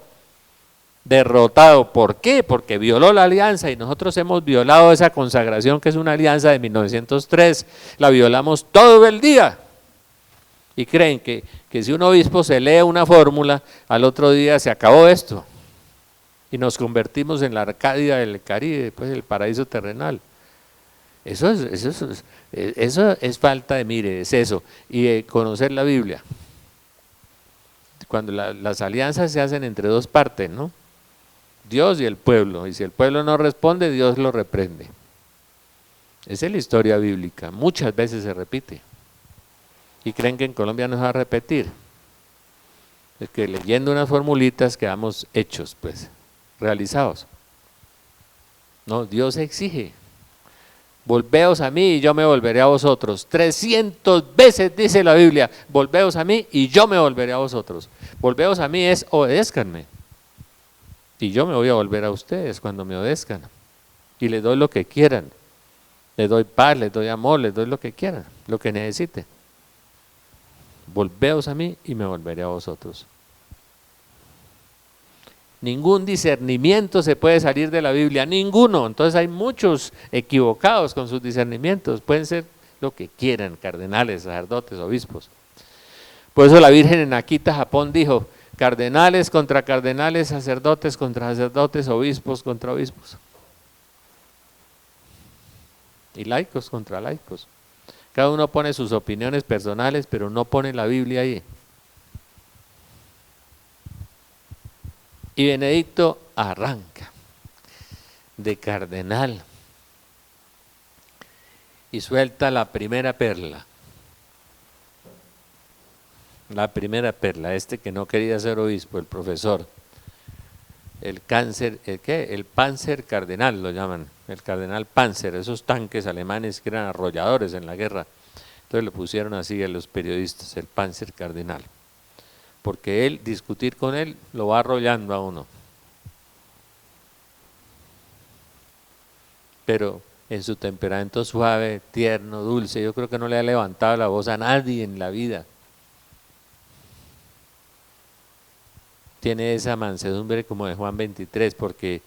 derrotado. ¿Por qué? Porque violó la alianza, y nosotros hemos violado esa consagración, que es una alianza de 1903, la violamos todo el día. Y creen que si un obispo se lee una fórmula, al otro día se acabó esto, y nos convertimos en la Arcadia del Caribe, pues el paraíso terrenal. Eso es falta de mire, es eso, y conocer la Biblia. Cuando las alianzas se hacen entre dos partes, ¿no? Dios y el pueblo, y si el pueblo no responde, Dios lo reprende. Esa es la historia bíblica, muchas veces se repite. Y creen que en Colombia no se va a repetir. Es que leyendo unas formulitas quedamos hechos, pues, realizados. No, Dios exige. Volveos a mí y yo me volveré a vosotros. 300 veces dice la Biblia, volveos a mí y yo me volveré a vosotros. Volveos a mí es obedézcanme. Y yo me voy a volver a ustedes cuando me obedezcan. Y les doy lo que quieran. Les doy paz, les doy amor, les doy lo que quieran, lo que necesiten. Volveos a mí y me volveré a vosotros. Ningún discernimiento se puede salir de la Biblia, ninguno. Entonces hay muchos equivocados con sus discernimientos. Pueden ser lo que quieran, cardenales, sacerdotes, obispos. Por eso la Virgen en Akita, Japón, dijo, cardenales contra cardenales, sacerdotes contra sacerdotes, obispos contra obispos. Y laicos contra laicos. Cada uno pone sus opiniones personales, pero no pone la Biblia ahí. Y Benedicto arranca de cardenal y suelta la primera perla. La primera perla, que no quería ser obispo, el profesor. El Panzer cardenal lo llaman, el cardenal Panzer, esos tanques alemanes que eran arrolladores en la guerra. Entonces lo pusieron así a los periodistas, el Panzer cardenal. Porque discutir con él lo va arrollando a uno. Pero en su temperamento suave, tierno, dulce, yo creo que no le ha levantado la voz a nadie en la vida. Tiene esa mansedumbre como de Juan 23, porque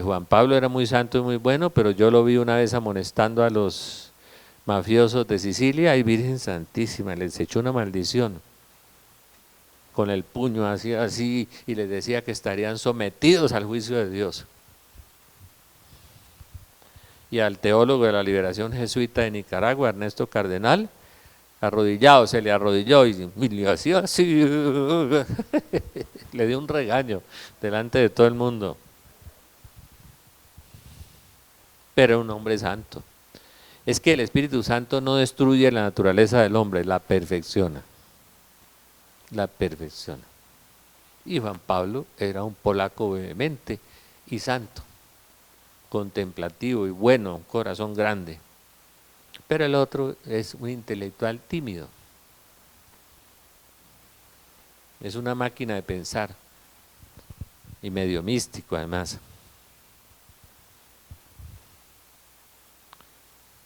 Juan Pablo era muy santo y muy bueno, pero yo lo vi una vez amonestando a los mafiosos de Sicilia, y Virgen Santísima, les echó una maldición con el puño así, y les decía que estarían sometidos al juicio de Dios. Y al teólogo de la liberación jesuita de Nicaragua, Ernesto Cardenal, arrodillado, se le arrodilló y le hacía así, le dio un regaño delante de todo el mundo. Pero un hombre santo. Es que el Espíritu Santo no destruye la naturaleza del hombre, la perfecciona. La perfecciona. Y Juan Pablo era un polaco vehemente y santo, contemplativo y bueno, un corazón grande. Pero el otro es un intelectual tímido. Es una máquina de pensar y medio místico además.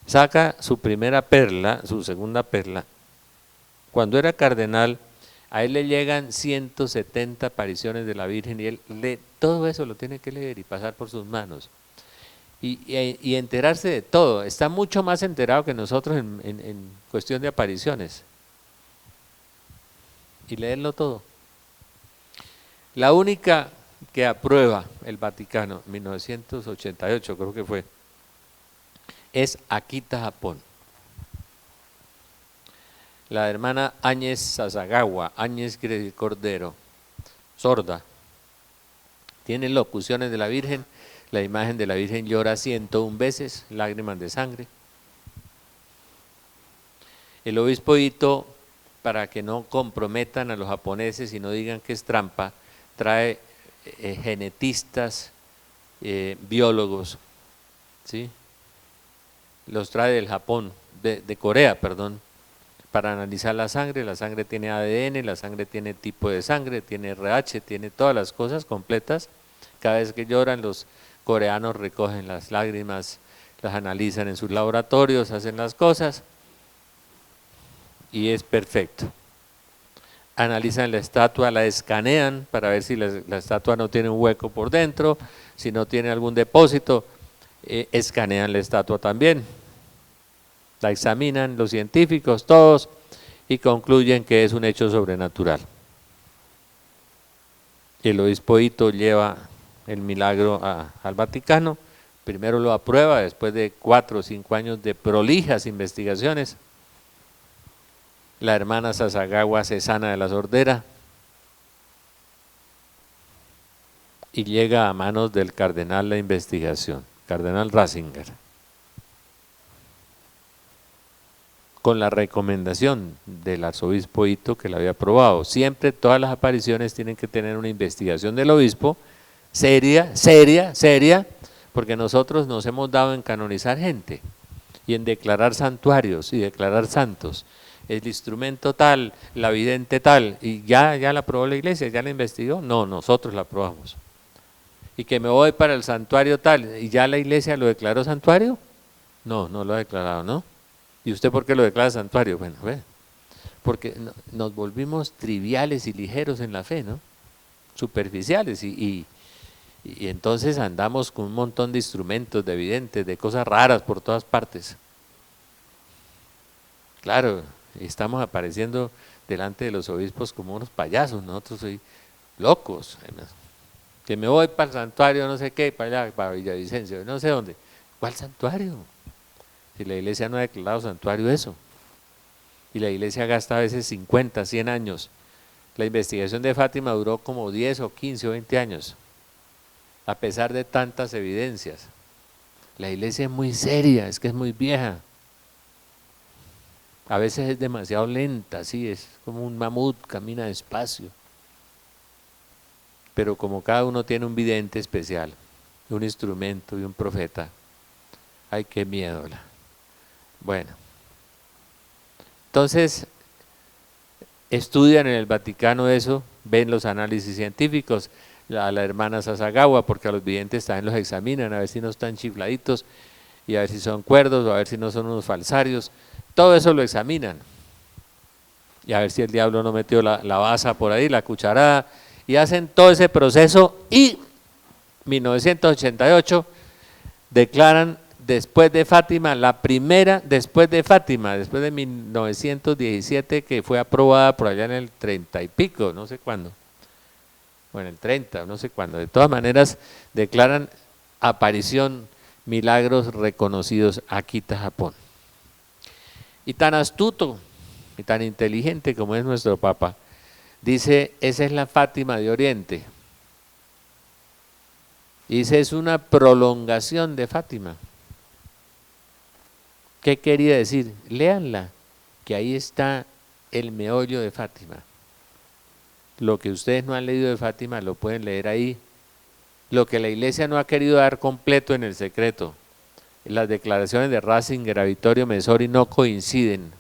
Saca su primera perla, su segunda perla. Cuando era cardenal, A él le llegan 170 apariciones de la Virgen y él todo eso lo tiene que leer y pasar por sus manos. Y enterarse de todo. Está mucho más enterado que nosotros en cuestión de apariciones. Y leerlo todo. La única que aprueba el Vaticano, 1988 creo que fue, es Akita, Japón. La hermana Áñez Sasagawa, Áñez Cordero, sorda, tiene locuciones de la Virgen. La imagen de la Virgen llora 101 veces, lágrimas de sangre. El obispo Ito, para que no comprometan a los japoneses y no digan que es trampa, trae genetistas, biólogos, ¿sí? Los trae del Japón, de Corea, perdón, para analizar la sangre. La sangre tiene ADN, la sangre tiene tipo de sangre, tiene RH, tiene todas las cosas completas. Cada vez que lloran, los coreanos recogen las lágrimas, las analizan en sus laboratorios, hacen las cosas y es perfecto. Analizan la estatua, la escanean para ver si la estatua no tiene un hueco por dentro, si no tiene algún depósito, escanean la estatua también. La examinan los científicos todos y concluyen que es un hecho sobrenatural. El obispo Ito lleva el milagro al Vaticano, primero lo aprueba después de 4 o 5 años de prolijas investigaciones. La hermana Sasagawa se sana de la sordera y llega a manos del cardenal la investigación, cardenal Ratzinger, con la recomendación del arzobispo Ito que la había aprobado. Siempre todas las apariciones tienen que tener una investigación del obispo, seria, porque nosotros nos hemos dado en canonizar gente y en declarar santuarios y declarar santos. El instrumento tal, la vidente tal, y ya la aprobó la iglesia, ya la investigó. No, nosotros la aprobamos. Y que me voy para el santuario tal, y ya la iglesia lo declaró santuario. No, no lo ha declarado, ¿no? ¿Y usted por qué lo declara santuario? Bueno, porque nos volvimos triviales y ligeros en la fe, ¿no? Superficiales y entonces andamos con un montón de instrumentos, de videntes, de cosas raras por todas partes. Claro, estamos apareciendo delante de los obispos como unos payasos, nosotros soy locos. Que me voy para el santuario, no sé qué, para allá, para Villavicencio, no sé dónde. ¿Cuál santuario? Si la iglesia no ha declarado santuario eso. Y la iglesia gasta a veces 50, 100 años. La investigación de Fátima duró como 10 o 15 o 20 años, a pesar de tantas evidencias. La iglesia es muy seria, es que es muy vieja. A veces es demasiado lenta, sí, es como un mamut, camina despacio. Pero como cada uno tiene un vidente especial, un instrumento y un profeta, ay, qué miedo. Bueno, entonces estudian en el Vaticano eso, ven los análisis científicos, a la hermana Sasagawa, porque a los videntes también los examinan, a ver si no están chifladitos, y a ver si son cuerdos, o a ver si no son unos falsarios, todo eso lo examinan, y a ver si el diablo no metió la baza por ahí, la cucharada, y hacen todo ese proceso, y 1988 declaran después de Fátima, la primera después de Fátima, después de 1917, que fue aprobada por allá en el 30 y pico, no sé cuándo, o en el 30, no sé cuándo. De todas maneras, declaran aparición, milagros reconocidos Akita, Japón. Y tan astuto y tan inteligente como es nuestro Papa, dice, esa es la Fátima de Oriente. Dice, es una prolongación de Fátima. ¿Qué quería decir? Léanla, que ahí está el meollo de Fátima. Lo que ustedes no han leído de Fátima lo pueden leer ahí. Lo que la iglesia no ha querido dar completo en el secreto. Las declaraciones de Ratzinger, a Vittorio Messori no coinciden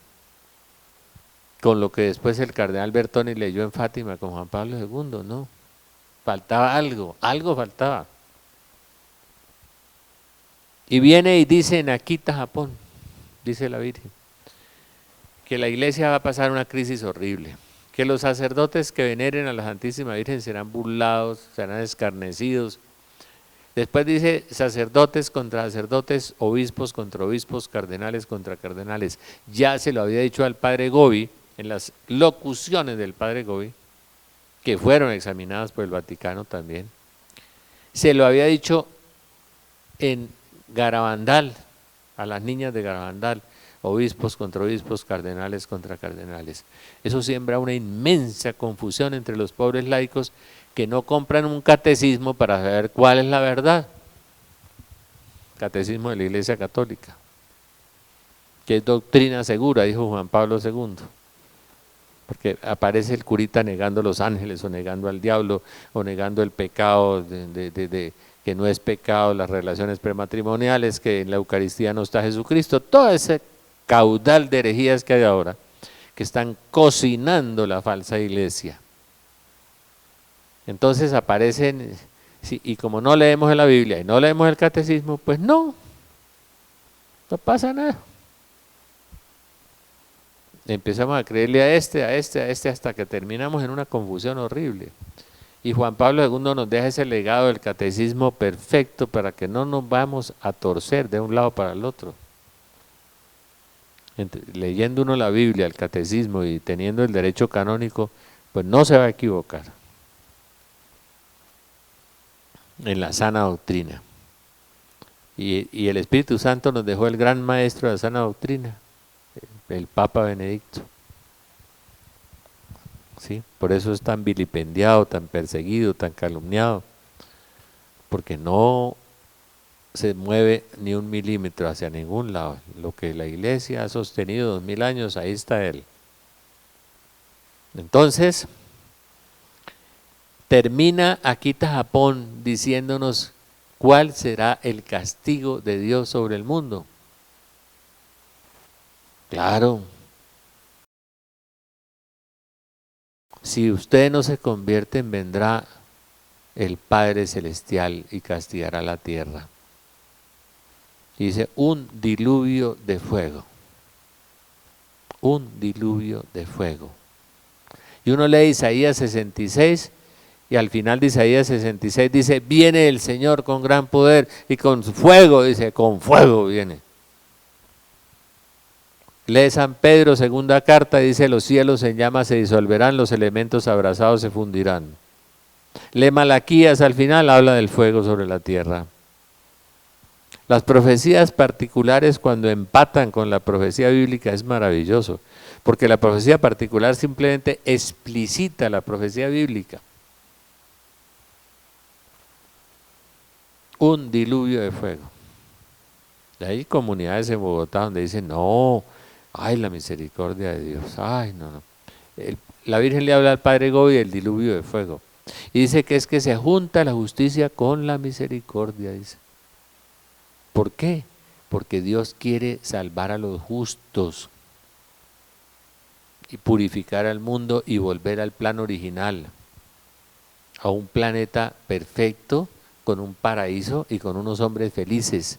con lo que después el cardenal Bertoni leyó en Fátima con Juan Pablo II, no. Faltaba algo faltaba. Y viene y dice en Akita, Japón, dice la Virgen, que la iglesia va a pasar una crisis horrible, que los sacerdotes que veneren a la Santísima Virgen serán burlados, serán escarnecidos. Después dice sacerdotes contra sacerdotes, obispos contra obispos, cardenales contra cardenales. Ya se lo había dicho al padre Gobi, en las locuciones del padre Gobi, que fueron examinadas por el Vaticano también. Se lo había dicho en Garabandal, a las niñas de Garabandal, obispos contra obispos, cardenales contra cardenales. Eso siembra una inmensa confusión entre los pobres laicos que no compran un catecismo para saber cuál es la verdad. Catecismo de la Iglesia Católica, que es doctrina segura, dijo Juan Pablo II. Porque aparece el curita negando los ángeles, o negando al diablo, o negando el pecado, que no es pecado, las relaciones prematrimoniales, que en la Eucaristía no está Jesucristo, todo ese caudal de herejías que hay ahora, que están cocinando la falsa iglesia. Entonces aparecen, sí, y como no leemos en la Biblia y no leemos el catecismo, pues no pasa nada. Empezamos a creerle a este, hasta que terminamos en una confusión horrible. Y Juan Pablo II nos deja ese legado del catecismo perfecto para que no nos vamos a torcer de un lado para el otro. Leyendo uno la Biblia, el catecismo y teniendo el derecho canónico, pues no se va a equivocar en la sana doctrina. Y el Espíritu Santo nos dejó el gran maestro de la sana doctrina, el Papa Benedicto. ¿Sí? Por eso es tan vilipendiado, tan perseguido, tan calumniado, porque no se mueve ni un milímetro hacia ningún lado. Lo que la Iglesia ha sostenido 2000 años, ahí está él. Entonces, termina Akita Japón diciéndonos cuál será el castigo de Dios sobre el mundo. Claro, si ustedes no se convierten, vendrá el Padre Celestial y castigará la tierra. Y dice, un diluvio de fuego. Un diluvio de fuego. Y uno lee Isaías 66 y al final de Isaías 66 dice, viene el Señor con gran poder y con fuego, dice, con fuego viene. Lee San Pedro, segunda carta, dice, los cielos en llamas se disolverán, los elementos abrasados se fundirán. Lee Malaquías, al final habla del fuego sobre la tierra. Las profecías particulares, cuando empatan con la profecía bíblica, es maravilloso, porque la profecía particular simplemente explicita la profecía bíblica. Un diluvio de fuego. Hay comunidades en Bogotá donde dicen, no, ay, la misericordia de Dios, ay, no. La Virgen le habla al Padre Gobi del diluvio de fuego. Y dice que es que se junta la justicia con la misericordia, dice. ¿Por qué? Porque Dios quiere salvar a los justos y purificar al mundo y volver al plan original, a un planeta perfecto, con un paraíso y con unos hombres felices.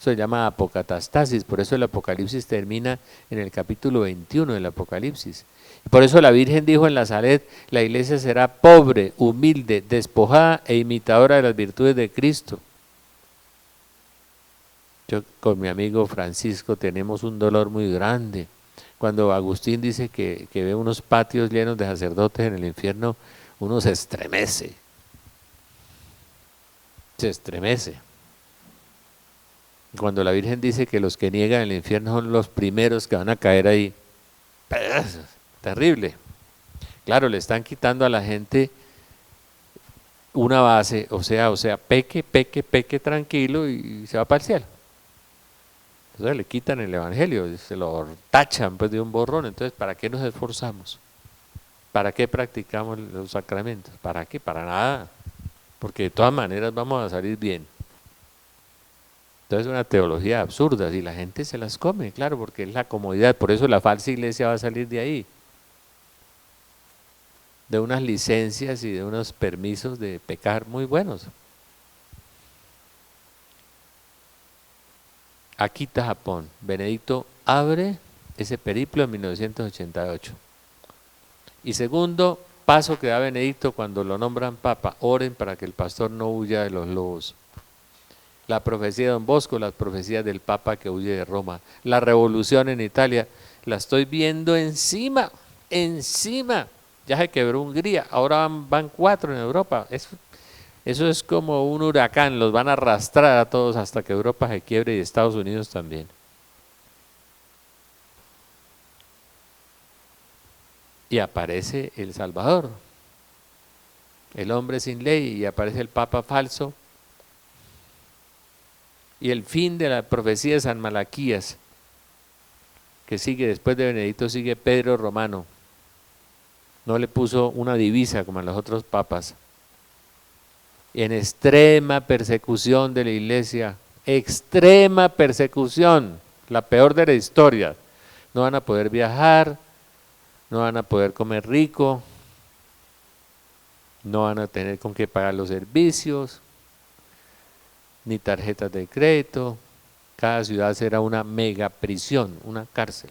Eso se llama apocatastasis, por eso el Apocalipsis termina en el capítulo 21 del Apocalipsis. Por eso la Virgen dijo en la Salet, la iglesia será pobre, humilde, despojada e imitadora de las virtudes de Cristo. Yo con mi amigo Francisco tenemos un dolor muy grande. Cuando Agustín dice que ve unos patios llenos de sacerdotes en el infierno, uno se estremece. Se estremece. Cuando la Virgen dice que los que niegan el infierno son los primeros que van a caer ahí, terrible. Claro, le están quitando a la gente una base, o sea, peque tranquilo y se va para el cielo. Entonces le quitan el evangelio, se lo tachan pues de un borrón. Entonces, ¿para qué nos esforzamos? ¿Para qué practicamos los sacramentos? ¿Para qué? Para nada. Porque de todas maneras vamos a salir bien. Entonces es una teología absurda y la gente se las come, claro, porque es la comodidad. Por eso la falsa iglesia va a salir de ahí. De unas licencias y de unos permisos de pecar muy buenos. Akita Japón. Benedicto abre ese periplo en 1988. Y segundo paso que da Benedicto cuando lo nombran papa, oren para que el pastor no huya de los lobos. La profecía de Don Bosco, las profecías del papa que huye de Roma, la revolución en Italia, la estoy viendo encima, encima. Ya se quebró Hungría, ahora van 4 en Europa. Eso es como un huracán, los van a arrastrar a todos hasta que Europa se quiebre y Estados Unidos también. Y aparece El Salvador, el hombre sin ley, y aparece el papa falso. Y el fin de la profecía de San Malaquías, que sigue después de Benedicto, sigue Pedro Romano. No le puso una divisa como a los otros papas. En extrema persecución de la iglesia, extrema persecución, la peor de la historia. No van a poder viajar, no van a poder comer rico, no van a tener con qué pagar los servicios, ni tarjetas de crédito. Cada ciudad será una mega prisión, una cárcel.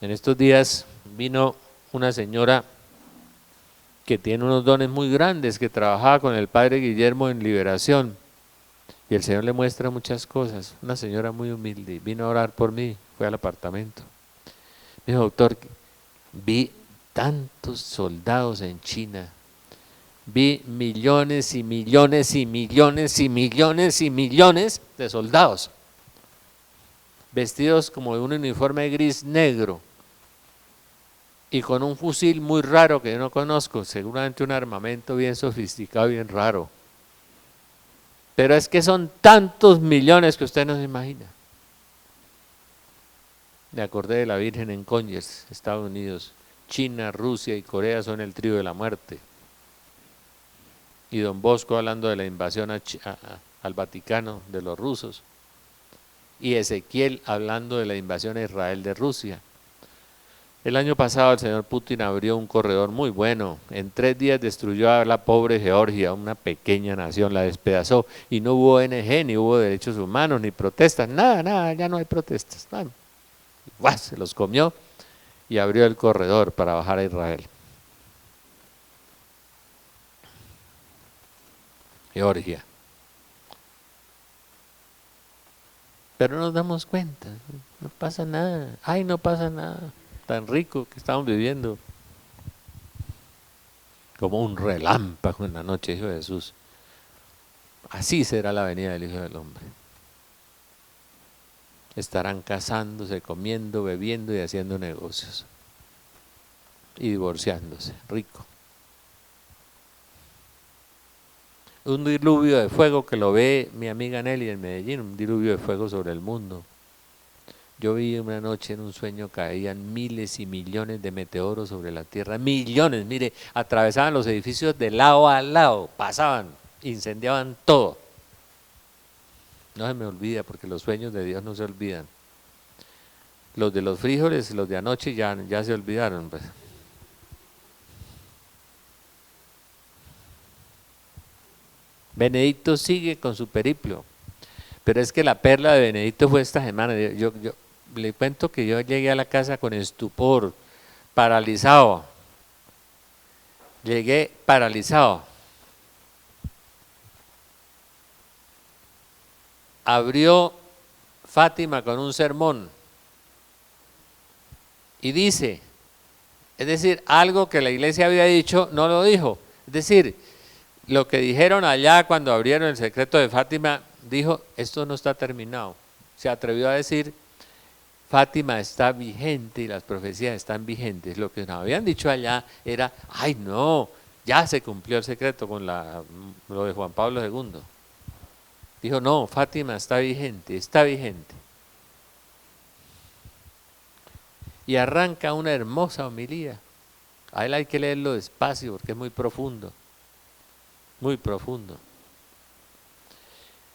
En estos días vino una señora que tiene unos dones muy grandes, que trabajaba con el padre Guillermo en Liberación, y el Señor le muestra muchas cosas. Una señora muy humilde, vino a orar por mí, fue al apartamento. Me dijo, doctor, vi tantos soldados en China, vi millones y millones y millones y millones y millones de soldados, vestidos como de un uniforme gris negro, y con un fusil muy raro que yo no conozco, seguramente un armamento bien sofisticado, bien raro. Pero es que son tantos millones que usted no se imagina. Me acordé de la Virgen en Conyers, Estados Unidos. China, Rusia y Corea son el trío de la muerte. Y Don Bosco hablando de la invasión al Vaticano de los rusos. Y Ezequiel hablando de la invasión a Israel de Rusia. El año pasado el señor Putin abrió un corredor muy bueno. En 3 días destruyó a la pobre Georgia, una pequeña nación, la despedazó. Y no hubo ONG, ni hubo derechos humanos, ni protestas, nada, ya no hay protestas. Nada. ¡Guau! Se los comió y abrió el corredor para bajar a Israel. Georgia. Pero no nos damos cuenta, no pasa nada. Ay, no pasa nada. Tan rico que estamos viviendo. Como un relámpago en la noche, Hijo de Jesús. Así será la venida del Hijo del Hombre. Estarán casándose, comiendo, bebiendo y haciendo negocios. Y divorciándose, rico. Un diluvio de fuego que lo ve mi amiga Nelly en Medellín, un diluvio de fuego sobre el mundo. Yo vi una noche en un sueño, caían miles y millones de meteoros sobre la tierra, millones, mire, atravesaban los edificios de lado a lado, pasaban, incendiaban todo. No se me olvida, porque los sueños de Dios no se olvidan. Los de los frijoles, los de anoche ya se olvidaron, pues. Benedicto sigue con su periplo, pero es que la perla de Benedicto fue esta semana. Yo le cuento que yo llegué a la casa con estupor, paralizado. Llegué paralizado. Abrió Fátima con un sermón y dice, es decir, algo que la iglesia había dicho, no lo dijo. Es decir, lo que dijeron allá cuando abrieron el secreto de Fátima, dijo, esto no está terminado. Se atrevió a decir, Fátima está vigente y las profecías están vigentes. Lo que nos habían dicho allá era, ay no, ya se cumplió el secreto con lo de Juan Pablo II. Dijo, no, Fátima está vigente, está vigente. Y arranca una hermosa homilía. A él hay que leerlo despacio porque es muy profundo. Muy profundo.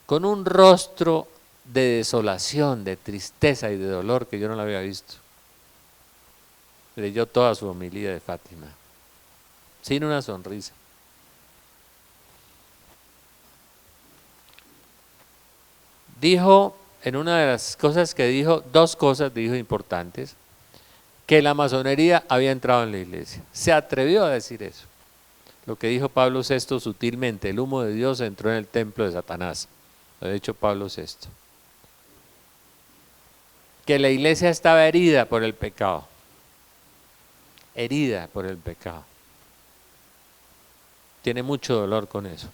Con un rostro de desolación, de tristeza y de dolor que yo no lo había visto. Leyó toda su homilía de Fátima, sin una sonrisa. Dijo, en una de las cosas que dijo, 2 cosas dijo importantes. que la masonería había entrado en la iglesia. Se atrevió a decir eso. Lo que dijo Pablo VI sutilmente, el humo de Dios entró en el templo de Satanás. Lo ha dicho Pablo VI. Que la iglesia estaba herida por el pecado. Herida por el pecado. Tiene mucho dolor con eso.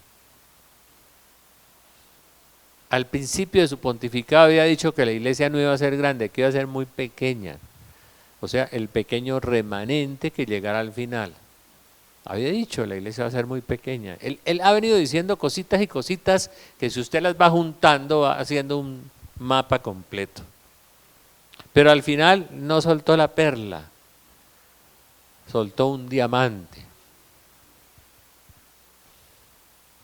Al principio de su pontificado había dicho que la iglesia no iba a ser grande, que iba a ser muy pequeña. O sea, el pequeño remanente que llegara al final. Había dicho, la iglesia va a ser muy pequeña. Él ha venido diciendo cositas y cositas que si usted las va juntando va haciendo un mapa completo. Pero al final no soltó la perla, soltó un diamante.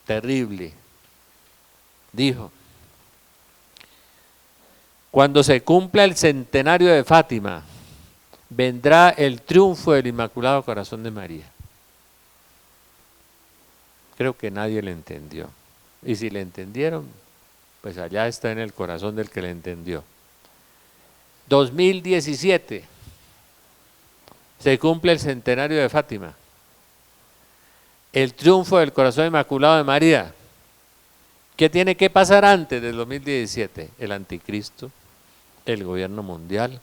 Terrible. Dijo, cuando se cumpla el centenario de Fátima, vendrá el triunfo del Inmaculado Corazón de María. Creo que nadie le entendió. Y si le entendieron, pues allá está en el corazón del que le entendió. 2017, se cumple el centenario de Fátima. El triunfo del Corazón Inmaculado de María. ¿Qué tiene que pasar antes del 2017? El anticristo, el gobierno mundial,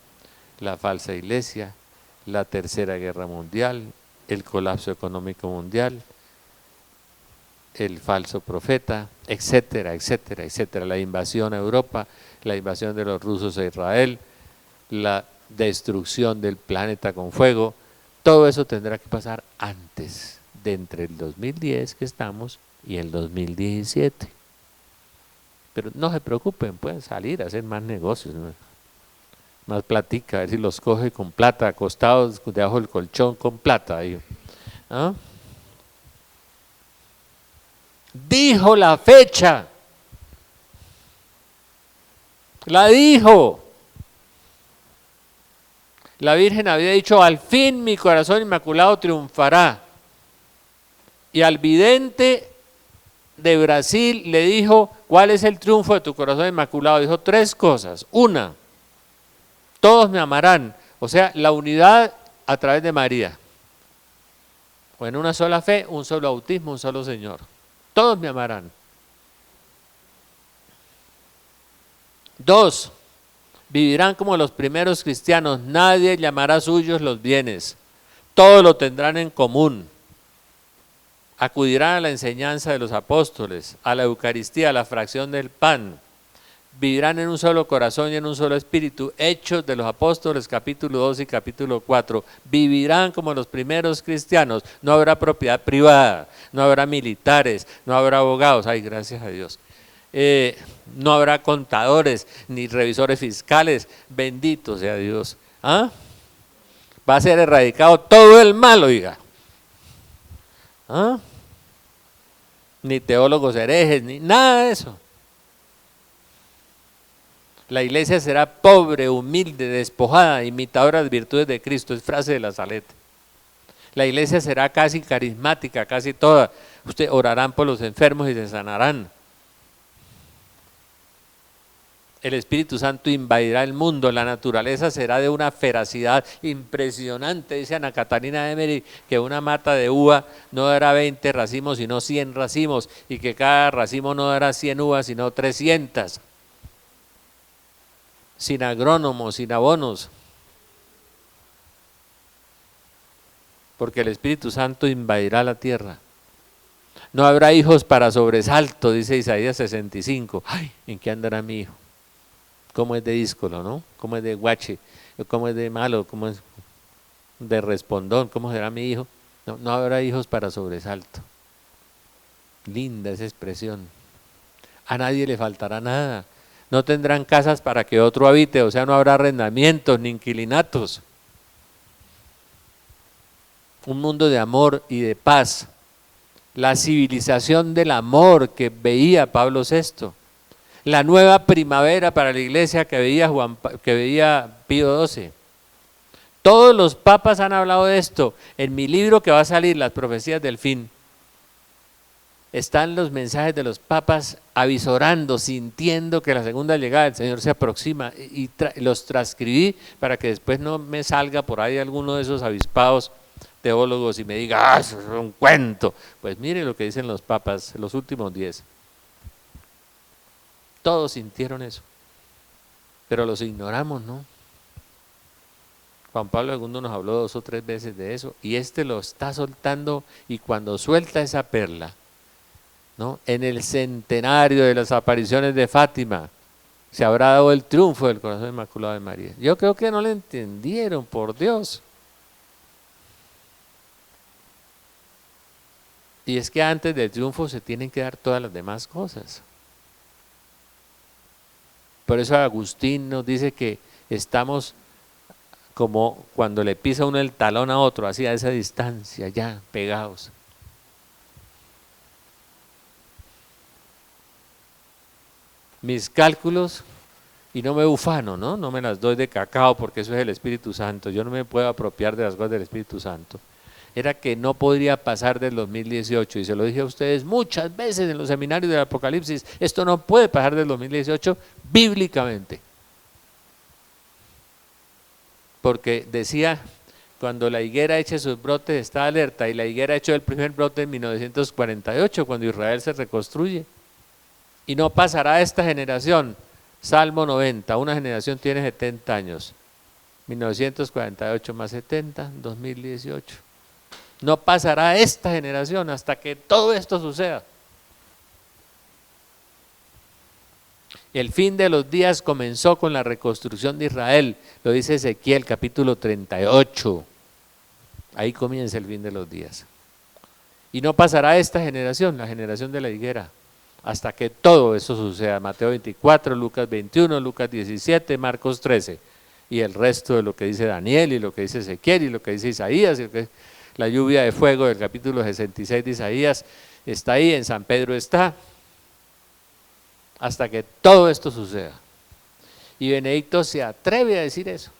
la falsa iglesia, la tercera guerra mundial, el colapso económico mundial, el falso profeta, etcétera, etcétera, etcétera, la invasión a Europa, la invasión de los rusos a Israel, la destrucción del planeta con fuego, todo eso tendrá que pasar antes de entre el 2010 que estamos y el 2017. Pero no se preocupen, pueden salir a hacer más negocios, ¿no? Más platica, a ver si los coge con plata, acostados debajo del colchón con plata. ¿Ah? Dijo la fecha, la dijo. La Virgen había dicho, al fin mi corazón inmaculado triunfará. Y al vidente de Brasil le dijo, ¿cuál es el triunfo de tu corazón inmaculado? Dijo 3 cosas. Una, todos me amarán. O sea, la unidad a través de María. O en una sola fe, un solo bautismo, un solo Señor. Todos me amarán. 2, vivirán como los primeros cristianos, nadie llamará suyos los bienes, todos lo tendrán en común. Acudirán a la enseñanza de los apóstoles, a la Eucaristía, a la fracción del pan. Vivirán en un solo corazón y en un solo espíritu. Hechos de los Apóstoles, capítulo 2 y capítulo 4. Vivirán como los primeros cristianos. No habrá propiedad privada, no habrá militares, no habrá abogados. Ay, gracias a Dios. No habrá contadores ni revisores fiscales. Bendito sea Dios. ¿Ah? Va a ser erradicado todo el mal, oiga. ¿Ah? Ni teólogos herejes, ni nada de eso. La iglesia será pobre, humilde, despojada, imitadora de las virtudes de Cristo. Es frase de la Salete. La iglesia será casi carismática, casi toda. Ustedes orarán por los enfermos y se sanarán. El Espíritu Santo invadirá el mundo, la naturaleza será de una feracidad impresionante. Dice Ana Catalina Emery que una mata de uva no dará 20 racimos, sino 100 racimos, y que cada racimo no dará 100 uvas, sino 300. Sin agrónomos, sin abonos. Porque el Espíritu Santo invadirá la tierra. No habrá hijos para sobresalto, dice Isaías 65. Ay, ¿en qué andará mi hijo? ¿Cómo es de díscolo, no? ¿Cómo es de guache? ¿Cómo es de malo? ¿Cómo es de respondón? ¿Cómo será mi hijo? No, no habrá hijos para sobresalto. Linda esa expresión. A nadie le faltará nada. No tendrán casas para que otro habite, o sea, no habrá arrendamientos ni inquilinatos. Un mundo de amor y de paz. La civilización del amor que veía Pablo VI. La nueva primavera para la iglesia que veía Pío XII. Todos los papas han hablado de esto. En mi libro que va a salir, Las profecías del fin, están los mensajes de los papas avisorando, sintiendo que la segunda llegada del Señor se aproxima, y los transcribí para que después no me salga por ahí alguno de esos avispados teólogos y me diga, ah, eso es un cuento. Pues mire lo que dicen los papas, los últimos 10. Todos sintieron eso, pero los ignoramos, ¿no? Juan Pablo II nos habló 2 o 3 veces de eso, y este lo está soltando, y cuando suelta esa perla, ¿no?, en el centenario de las apariciones de Fátima, se habrá dado el triunfo del corazón inmaculado de María. Yo creo que no le entendieron, por Dios. Y es que antes del triunfo se tienen que dar todas las demás cosas. Por eso Agustín nos dice que estamos como cuando le pisa uno el talón a otro, así a esa distancia, ya pegados. Mis cálculos, y no me ufano, ¿no? No me las doy de cacao porque eso es el Espíritu Santo. Yo no me puedo apropiar de las cosas del Espíritu Santo. Era que no podría pasar del 2018, y se lo dije a ustedes muchas veces en los seminarios del Apocalipsis, esto no puede pasar del 2018 bíblicamente. Porque decía, cuando la higuera eche sus brotes está alerta, y la higuera echó el primer brote en 1948, cuando Israel se reconstruye. Y no pasará esta generación. Salmo 90, una generación tiene 70 años. 1948 más 70, 2018. No pasará esta generación hasta que todo esto suceda. El fin de los días comenzó con la reconstrucción de Israel, lo dice Ezequiel capítulo 38. Ahí comienza el fin de los días. Y no pasará esta generación, la generación de la higuera, hasta que todo eso suceda. Mateo 24, Lucas 21, Lucas 17, Marcos 13, y el resto de lo que dice Daniel, y lo que dice Ezequiel, y lo que dice Isaías, y la lluvia de fuego del capítulo 66 de Isaías, está ahí, en San Pedro está, hasta que todo esto suceda. Y Benedicto se atreve a decir eso.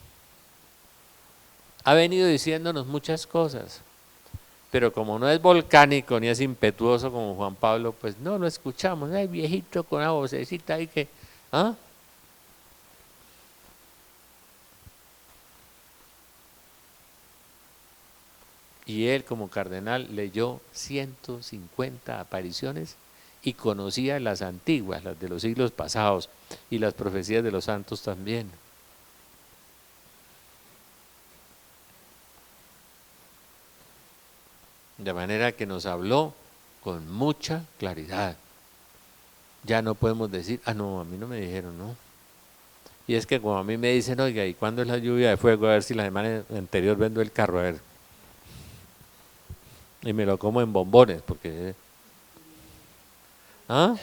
Ha venido diciéndonos muchas cosas, pero como no es volcánico ni es impetuoso como Juan Pablo, pues no lo escuchamos. Ay, viejito con una vocecita ahí que, ¿ah? Y él como cardenal leyó 150 apariciones y conocía las antiguas, las de los siglos pasados, y las profecías de los santos también. De manera que nos habló con mucha claridad. Ya no podemos decir, ah no, a mí no me dijeron, no. Y es que como a mí me dicen, oiga, ¿y cuándo es la lluvia de fuego? A ver si la semana anterior vendo el carro, a ver. Y me lo como en bombones, porque... ¿ah?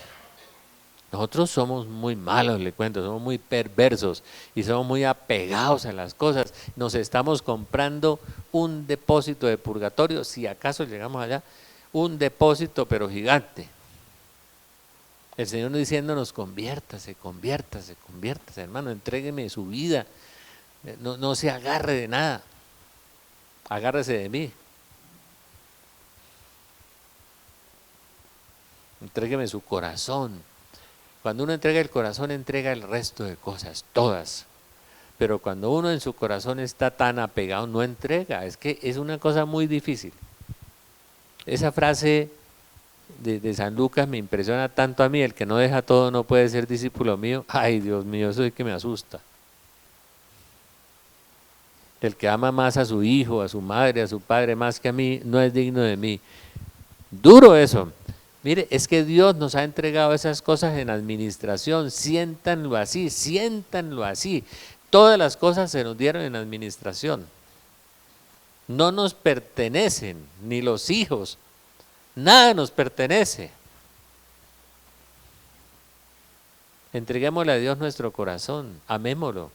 Nosotros somos muy malos, le cuento, somos muy perversos y somos muy apegados a las cosas. Nos estamos comprando un depósito de purgatorio, si acaso llegamos allá, un depósito pero gigante. El Señor diciéndonos, conviértase, conviértase, conviértase, hermano, entrégueme su vida, no se agarre de nada, agárrese de mí. Entrégueme su corazón. Cuando uno entrega el corazón, entrega el resto de cosas, todas. Pero cuando uno en su corazón está tan apegado, no entrega. Es que es una cosa muy difícil. Esa frase de San Lucas me impresiona tanto a mí: el que no deja todo no puede ser discípulo mío. Ay, Dios mío, eso es que me asusta. El que ama más a su hijo, a su madre, a su padre más que a mí, no es digno de mí. Duro eso. Mire, es que Dios nos ha entregado esas cosas en administración, siéntanlo así, siéntanlo así. Todas las cosas se nos dieron en administración. No nos pertenecen, ni los hijos, nada nos pertenece. Entreguémosle a Dios nuestro corazón, amémoslo.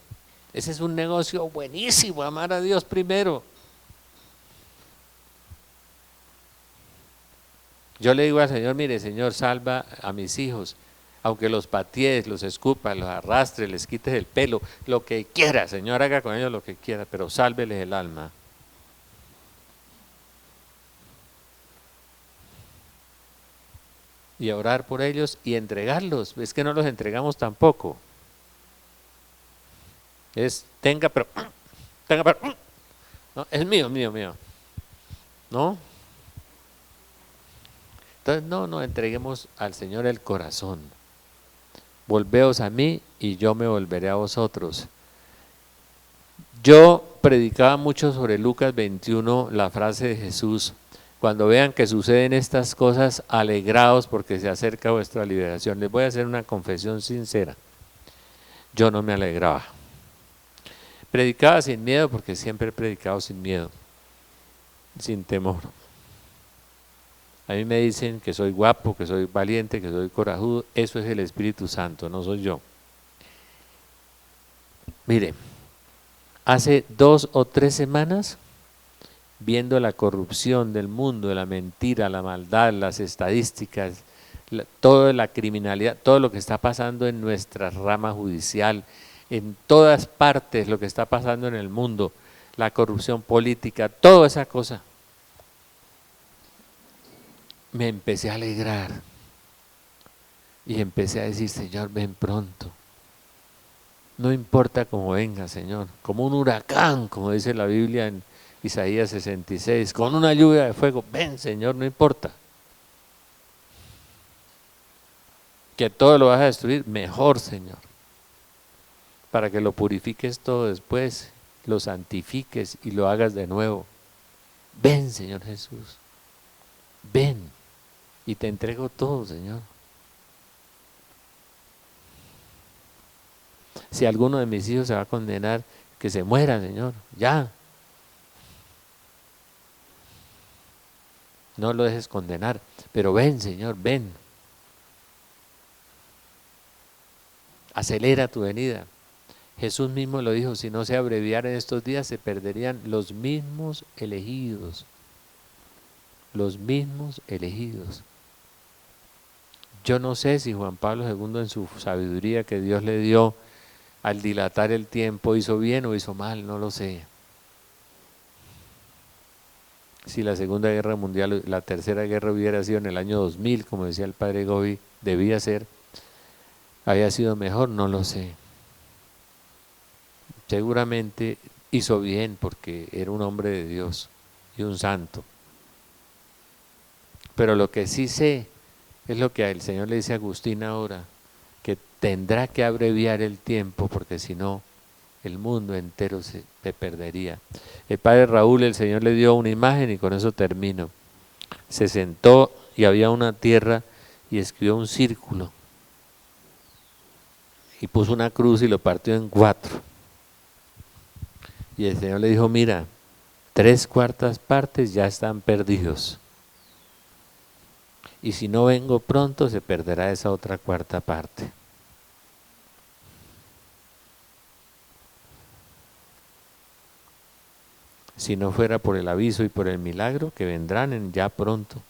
Ese es un negocio buenísimo, amar a Dios primero. Yo le digo al Señor, mire Señor, salva a mis hijos, aunque los patees, los escupas, los arrastres, les quites el pelo, lo que quiera, Señor, haga con ellos lo que quiera, pero sálveles el alma. y a orar por ellos y entregarlos. Es que no los entregamos tampoco. Es tenga, pero no, es mío, mío, mío. ¿No? Entonces no entreguemos al Señor el corazón. Volveos a mí y yo me volveré a vosotros. Yo predicaba mucho sobre Lucas 21, la frase de Jesús: cuando vean que suceden estas cosas, alegraos porque se acerca vuestra liberación. Les voy a hacer una confesión sincera. Yo no me alegraba. Predicaba sin miedo porque siempre he predicado sin miedo, sin temor. A mí me dicen que soy guapo, que soy valiente, que soy corajudo. Eso es el Espíritu Santo, no soy yo. Mire, hace 2 o 3 semanas, viendo la corrupción del mundo, la mentira, la maldad, las estadísticas, toda la criminalidad, todo lo que está pasando en nuestra rama judicial, en todas partes lo que está pasando en el mundo, la corrupción política, toda esa cosa, me empecé a alegrar y empecé a decir: Señor, ven pronto. No importa cómo venga, Señor, como un huracán, como dice la Biblia en Isaías 66, con una lluvia de fuego. Ven, Señor, no importa. Que todo lo vas a destruir, mejor, Señor. Para que lo purifiques todo después, lo santifiques y lo hagas de nuevo. Ven, Señor Jesús. Ven y te entrego todo, Señor. Si alguno de mis hijos se va a condenar, que se muera, Señor, ya. No lo dejes condenar, pero ven, Señor, ven. Acelera tu venida. Jesús mismo lo dijo: si no se abreviaran estos días, se perderían los mismos elegidos. Los mismos elegidos. Yo no sé si Juan Pablo II, en su sabiduría que Dios le dio al dilatar el tiempo, hizo bien o hizo mal, no lo sé. Si la Segunda Guerra Mundial, la Tercera Guerra hubiera sido en el año 2000, como decía el padre Gobi, debía ser, había sido mejor, no lo sé. Seguramente hizo bien porque era un hombre de Dios y un santo. Pero lo que sí sé es lo que el Señor le dice a Agustín ahora, que tendrá que abreviar el tiempo porque si no, el mundo entero se perdería. El padre Raúl, el Señor le dio una imagen y con eso termino. Se sentó y había una tierra y escribió un círculo y puso una cruz y lo partió en 4. Y el Señor le dijo: mira, 3/4 partes ya están perdidos. Y si no vengo pronto, se perderá esa otra 1/4 parte. Si no fuera por el aviso y por el milagro que vendrán ya pronto,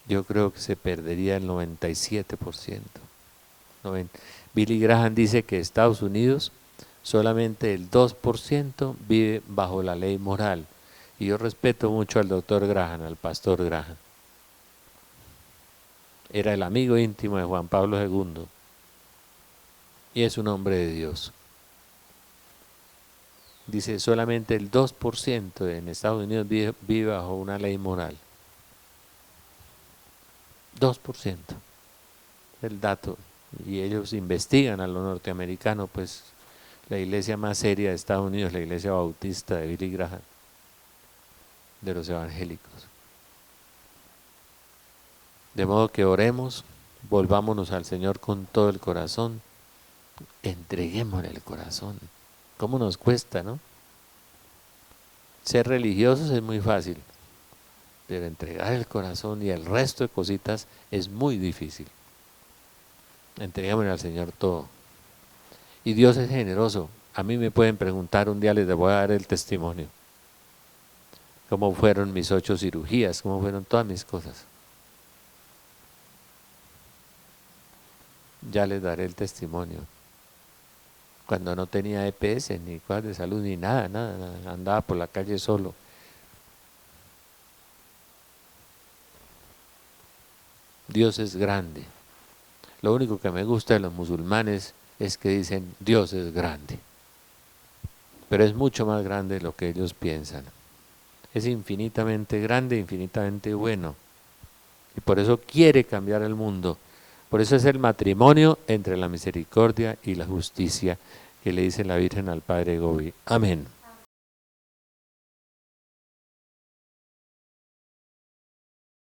yo creo que se perdería el 97%. Billy Graham dice que Estados Unidos solamente el 2% vive bajo la ley moral. Y yo respeto mucho al doctor Graham, al pastor Graham. Era el amigo íntimo de Juan Pablo II y es un hombre de Dios. Dice solamente el 2% en Estados Unidos vive bajo una ley moral. 2%. El dato. Y ellos investigan a lo norteamericano, pues la iglesia más seria de Estados Unidos, la iglesia bautista de Billy Graham, de los evangélicos. De modo que oremos, volvámonos al Señor con todo el corazón, entreguémosle el corazón. ¿Cómo nos cuesta, no? Ser religiosos es muy fácil, pero entregar el corazón y el resto de cositas es muy difícil. Entreguémosle al Señor todo. Y Dios es generoso. A mí me pueden preguntar, un día les voy a dar el testimonio. Cómo fueron mis 8 cirugías, cómo fueron todas mis cosas. Ya les daré el testimonio. Cuando no tenía EPS, ni cosas de salud, ni nada, andaba por la calle solo. Dios es grande. Lo único que me gusta de los musulmanes es que dicen Dios es grande. Pero es mucho más grande de lo que ellos piensan. Es infinitamente grande, infinitamente bueno. Y por eso quiere cambiar el mundo. Por eso es el matrimonio entre la misericordia y la justicia que le dice la Virgen al Padre Gobi. Amén.